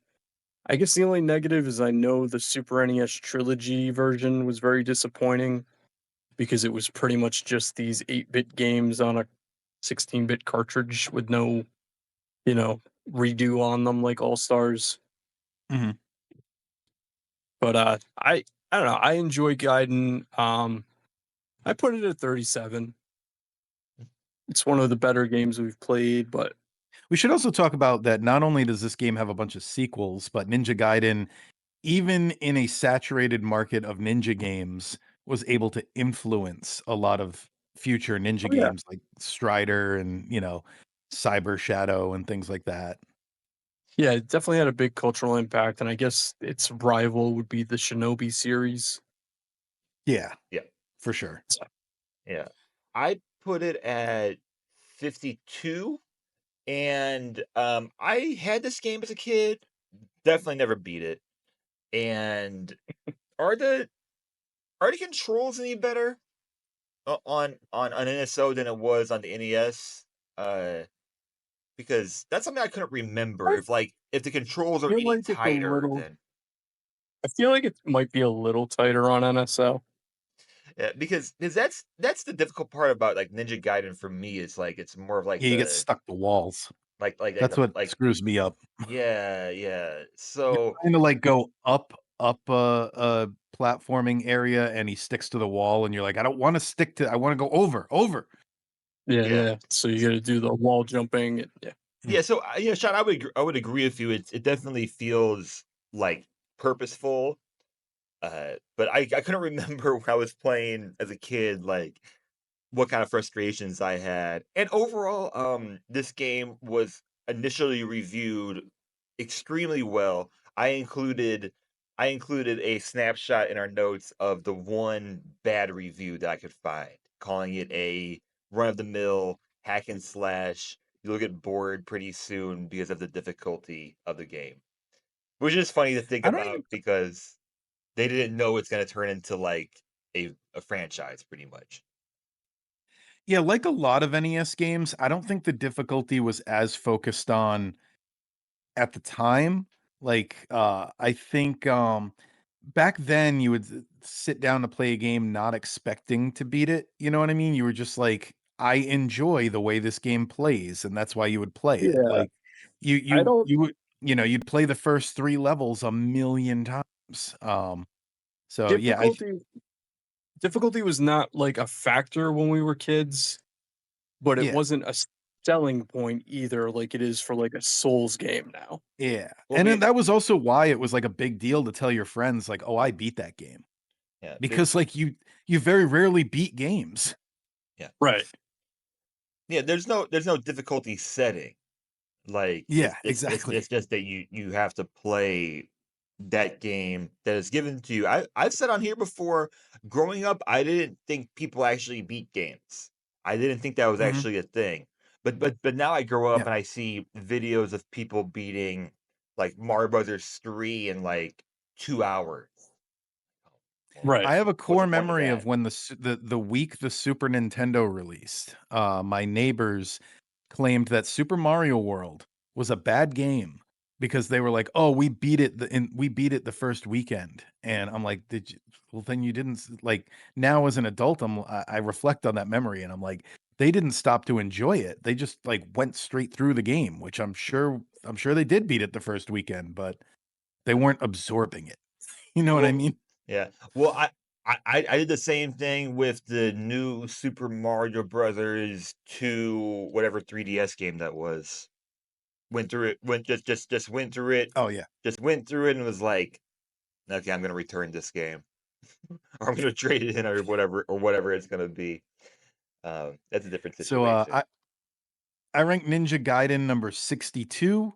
I guess the only negative is I know the Super NES trilogy version was very disappointing because it was pretty much just these 8-bit games on a 16-bit cartridge with no, you know, redo on them like All Stars. Mhm. But I don't know. I enjoy Gaiden. I put it at 37. It's one of the better games we've played, but We should also talk about that not only does this game have a bunch of sequels, but Ninja Gaiden, even in a saturated market of ninja games, was able to influence a lot of future ninja oh yeah, games like Strider and, Cyber Shadow and things like that. yeah, it definitely had a big cultural impact, and I guess its rival would be the Shinobi series. Yeah, Yeah. for sure. So, Yeah. I put it at 52, and I had this game as a kid. Definitely never beat it. And are the are the controls any better on NSO than it was on the NES? Uh, because that's something I couldn't remember. I If the controls are feel any like it's a tighter little. than I feel like it might be a little tighter on NSO. yeah, because that's the difficult part about like Ninja Gaiden for me is like it's more of like Yeah, you get the stuck to walls. like That's the what screws me up. yeah, yeah. You're So trying to, like, go up a platforming area, and he sticks to the wall, and you're like, "I don't wanna stick to I wanna go over." Yeah, yeah. yeah. So you got to do the wall jumping. Yeah, Mm. Yeah, so, yeah, Sean, I would agree with you. It definitely feels, like, purposeful, but I couldn't remember when I was playing as a kid, like, what kind of frustrations I had. And overall, this game was initially reviewed extremely well. I included I included a snapshot in our notes of the one bad review that I could find, calling it a run of the mill hack and slash. You'll get bored pretty soon because of the difficulty of the game. Which is funny to think I don't even. about because they didn't know it's gonna turn into like a franchise pretty much. Yeah, like a lot of NES games, I don't think the difficulty was as focused on at the time. Like, I think, back then you would sit down to play a game not expecting to beat it. You know what I mean? You were just like, I enjoy the way this game plays, and that's why you would play it. Yeah, Like you I you don't. you would you'd play the first 3 levels a million times. So yeah, I Difficulty was not like a factor when we were kids, but it yeah, wasn't a selling point either, like it is for like a Souls game now. yeah. Well, And then that was also why it was like a big deal to tell your friends like, "Oh, I beat that game." yeah, Because like you very rarely beat games. yeah. Right. Yeah, there's no difficulty setting. Like, Yeah, exactly. it's just that you have to play that game that is given to you. I've said on here before, growing up, I didn't think people actually beat games. I didn't think that was Mhm. actually a thing. But now I grow up Yeah. and I see videos of people beating, like, Mario Brothers 3 in, like, 2 hours. Well, Right. I have a what's core the point of memory of that? when the week the Super Nintendo released. My neighbors claimed that Super Mario World was a bad game because they were like, "Oh, we beat it the first weekend." And I'm like, "Did you well, then you didn't like now as an adult, I reflect on that memory and I'm like, they didn't stop to enjoy it. They just like went straight through the game, which I'm sure they did beat it the first weekend, but they weren't absorbing it." You know what I Well, mean? yeah. Well, I did the same thing with the new Super Mario Brothers 2, whatever 3DS game that was. Went through it, went just went through it, Oh, yeah. just went through it and was like, "Okay, I'm gonna return this game." or I'm gonna trade it in or whatever it's gonna be. That's a different So situation. I ranked Ninja Gaiden number 62.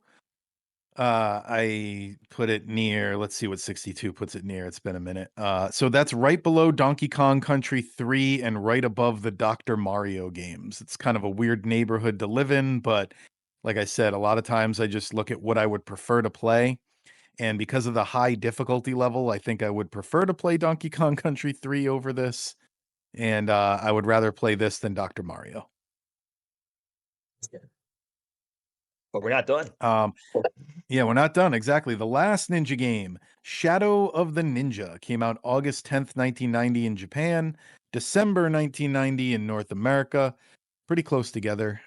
I put it near, let's see what 62 puts it near. It's been a minute. So that's right below Donkey Kong Country 3 and right above the Dr. Mario games. It's kind of a weird neighborhood to live in, but like I said, a lot of times I just look at what I would prefer to play. And because of the high difficulty level, I think I would prefer to play Donkey Kong Country 3 over this. And I would rather play this than Dr. Mario. But we're not done. Um, Yeah, we're not done. Exactly. The last ninja game, Shadow of the Ninja, came out August 10th, 1990 in Japan, December 1990 in North America. Pretty close together.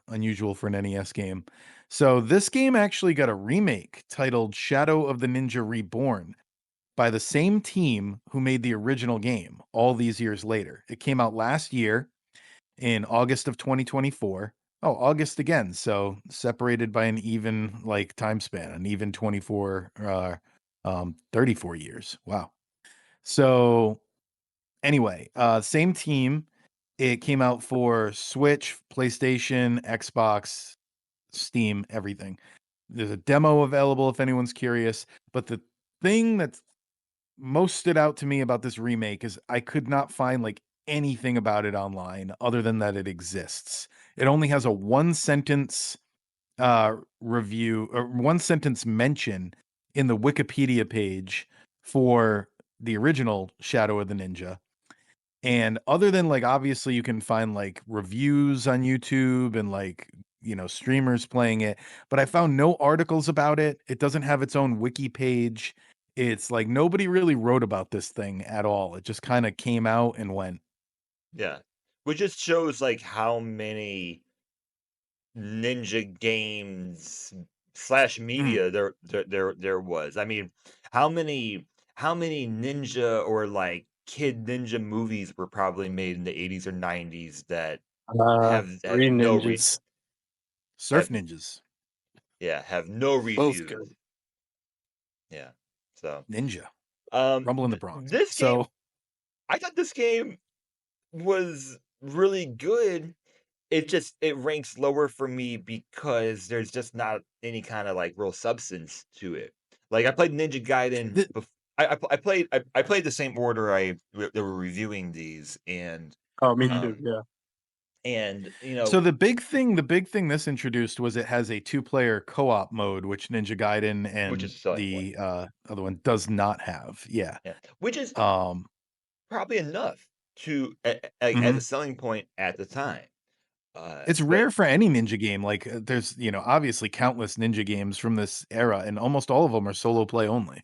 Unusual for an NES game. So this game actually got a remake titled Shadow of the Ninja Reborn by the same team who made the original game all these years later. It came out last year in August of 2024. Oh, August again. So separated by an even like time span, an even 24, 34 years. Wow. So anyway, same team. It came out for Switch, PlayStation, Xbox, Steam, everything. There's a demo available if anyone's curious. But the thing that most stood out to me about this remake is I could not find like anything about it online other than that it exists. It only has a one sentence review or one sentence mention in the Wikipedia page for the original Shadow of the Ninja. And other than like obviously you can find like reviews on YouTube and like streamers playing it, but I found no articles about it. It doesn't have its own wiki page. It's like nobody really wrote about this thing at all. It just kind of came out and went. Yeah. Which just shows like how many ninja games slash Mm. media there was. I mean, how many how many ninja or like kid ninja movies were probably made in the 80s or 90s that have Three no re Ninjas. Surf have ninjas, have no Both reviews. good. Yeah. So, ninja, rumble in the Bronx. this game So I thought this game was really good. It ranks lower for me because there's just not any kinda, like, real substance to it. Like, I played Ninja Gaiden the I played the same order they were reviewing these, Oh, me mhm. too. um, Yeah. and, So the big thing this introduced was it has a two-player co-op mode, which Ninja Gaiden which and is a selling point. the other one does not have. Yeah. Yeah, which is Um, probably enough to as a mhm. selling point at the time. It's But rare for any ninja game. Like there's, obviously countless ninja games from this era, and almost all of them are solo play only.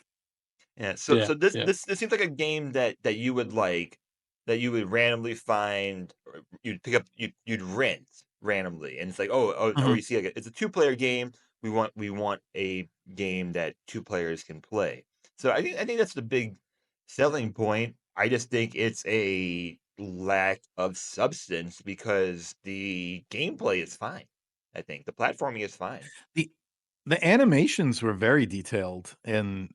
yeah, so Yeah. this Yeah. this this seems like a game that you would like, that you would randomly find, or you'd pick up, you'd rent randomly, and it's like, or Mhm. you see like it's a two-player game. We want a game that two players can play. So I think that's the big selling point. I just think it's a lack of substance because the gameplay is fine. I think the platforming is fine. The the animations were very detailed and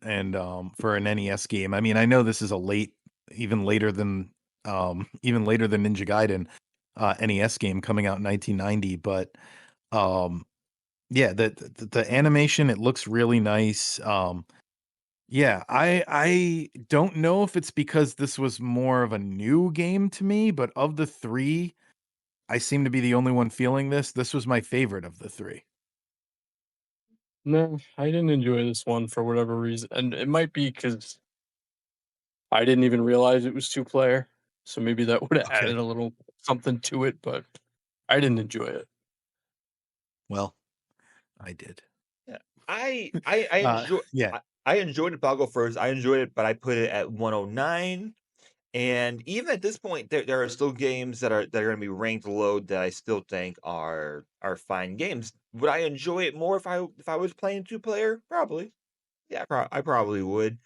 for an NES game. I mean, I know this is a even later than Ninja Gaiden NES game coming out in 1990, but um yeah, the animation, it looks really nice. Yeah, I don't know if it's because this was more of a new game to me, but of the 3, I seem to be the only one feeling this. This was my favorite of the 3. No, I didn't enjoy this one for whatever reason, and it might be because I didn't even realize it was two-player, so maybe that would have Okay. added a little something to it, but I didn't enjoy it. Well, I did. Yeah. I enjoy Yeah. I enjoyed it, but I'll go first. I enjoyed it, but I put it at 109. And even at this point, there are still games that are gonna be ranked low that I still think are fine games. Would I enjoy it more if I was playing two-player? Probably. Yeah, I probably would.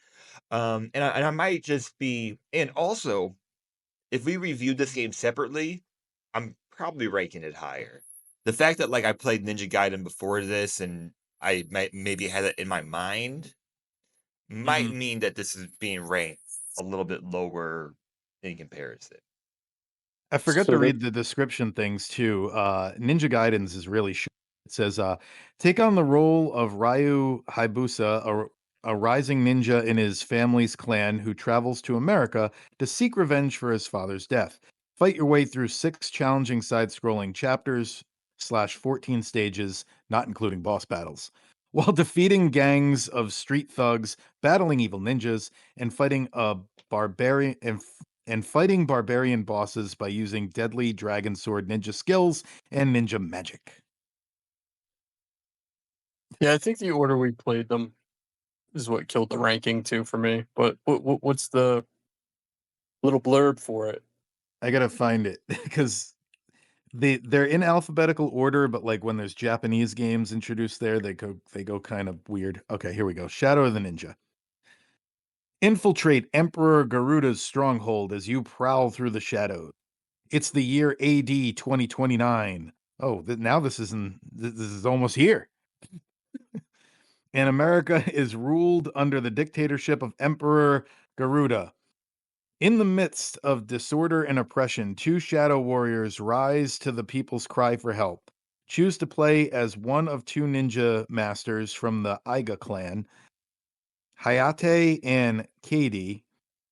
And I might just be, and also, if we reviewed this game separately, I'm probably ranking it higher. The fact that, like, I played Ninja Gaiden before this and maybe had it in my mind might Mhm. mean that this is being ranked a little bit lower in comparison. I forgot So to that read the description things too. Ninja Gaidens is really short. It says, take on the role of Ryu Hayabusa, a rising ninja in his family's clan who travels to America to seek revenge for his father's death. Fight your way through 6 challenging side-scrolling chapters slash 14 stages, not including boss battles, while defeating gangs of street thugs, battling evil ninjas, and fighting a barbarian and fighting barbarian bosses by using deadly dragon sword ninja skills and ninja magic. yeah, I think the order we played them is what killed the ranking too for me. But what's the little blurb for it? I gotta find it because they're in alphabetical order, but like when there's Japanese games introduced there, they go kind of weird. Okay, here we go. Shadow of the Ninja. Infiltrate Emperor Garuda's stronghold as you prowl through the shadows. It's the year AD 2029. Oh, now this is almost here. And America is ruled under the dictatorship of Emperor Garuda. In the midst of disorder and oppression, 2 shadow warriors rise to the people's cry for help. Choose to play as one of 2 ninja masters from the Iga clan, Hayate and Katie,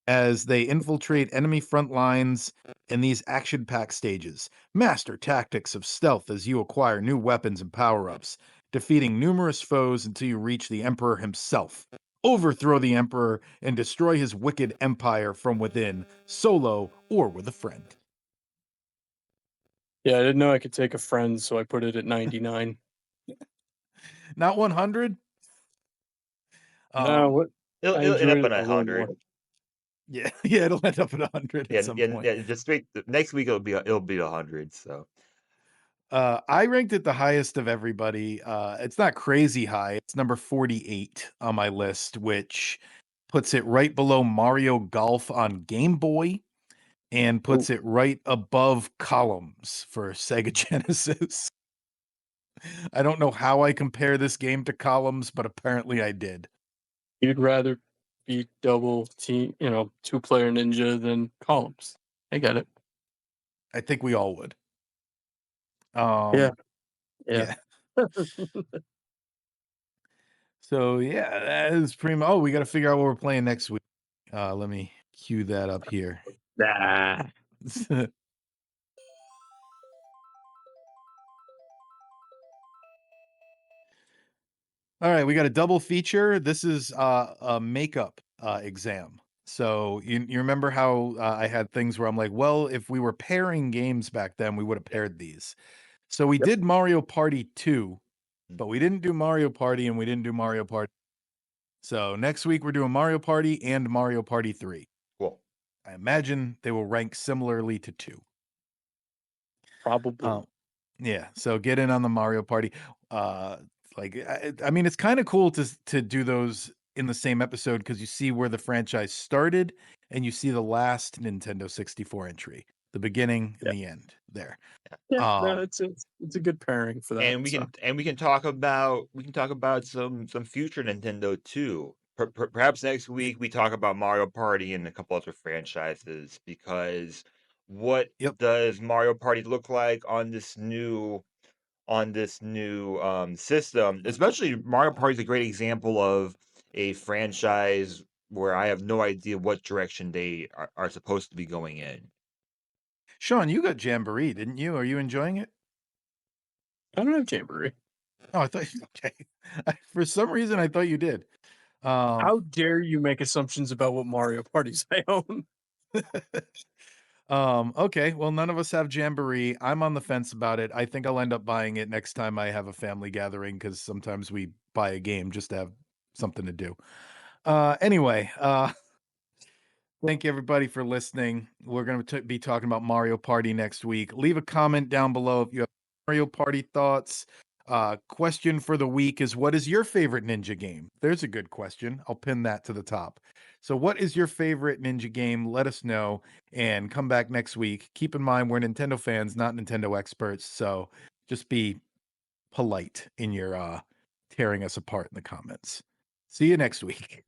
as they infiltrate enemy front lines in these action packed stages. Master tactics of stealth as you acquire new weapons and power ups, defeating numerous foes until you reach the Emperor himself. Overthrow the Emperor and destroy his wicked empire from within, solo or with a friend. Yeah, I didn't know I could take a friend, so I put it at 99. Not 100? No, Um, what I It'll end enjoyed up it on a little 100. more. yeah, yeah, it'll end up at 100 at Yeah, some and point. yeah, just straight next week it'll be 100. So I ranked it the highest of everybody. It's not crazy high. It's number 48 on my list, which puts it right below Mario Golf on Game Boy and Oh, puts it right above Columns for Sega Genesis. I don't know how I compare this game to Columns, but apparently I did. you'd rather be double team, 2-player ninja than columns. I get it. I think we all would. Yeah, Um, yeah. yeah. So yeah, that is pretty much. Oh, we got to figure out what we're playing next week. Let me cue that up here. Nah. All right, we got a double feature. This is a makeup exam. So you remember how I had things where I'm like, well, if we were pairing games back then, we would have paired these. So we Yep. did Mario Party 2, mm, but we didn't do Mario Party and we didn't do Mario Party. So next week we're doing Mario Party and Mario Party 3. cool. I imagine they will rank similarly to 2. Probably. Um, yeah, so get in on the Mario Party. Uh, I mean, it's kind of cool to do those in the same episode because you see where the franchise started and you see the last Nintendo 64 entry, the beginning and Yeah. the end there. Yeah. No, Um, it's a good pairing for that. And we So can talk about some future Nintendo too. Perhaps next week we talk about Mario Party and a couple other franchises because what yep. does Mario Party look like on this new system? Especially Mario Party is a great example of a franchise where I have no idea what direction they are supposed to be going in. Sean, you got Jamboree, didn't you? Are you enjoying it? I don't have Jamboree. Oh, I thought okay. For some reason, I thought you did. Um, How dare you make assumptions about what Mario parties I own? Okay. Well, none of us have Jamboree. I'm on the fence about it. I think I'll end up buying it next time I have a family gathering because sometimes we buy a game just to have something to do. Anyway, thank you everybody for listening. We're going to be talking about Mario Party next week. Leave a comment down below if you have Mario Party thoughts. Question for the week is what is your favorite ninja game? There's a good question. I'll pin that to the top. So, what is your favorite ninja game? Let us know and come back next week. Keep in mind, we're Nintendo fans, not Nintendo experts. So, just be polite in your tearing us apart in the comments. See you next week.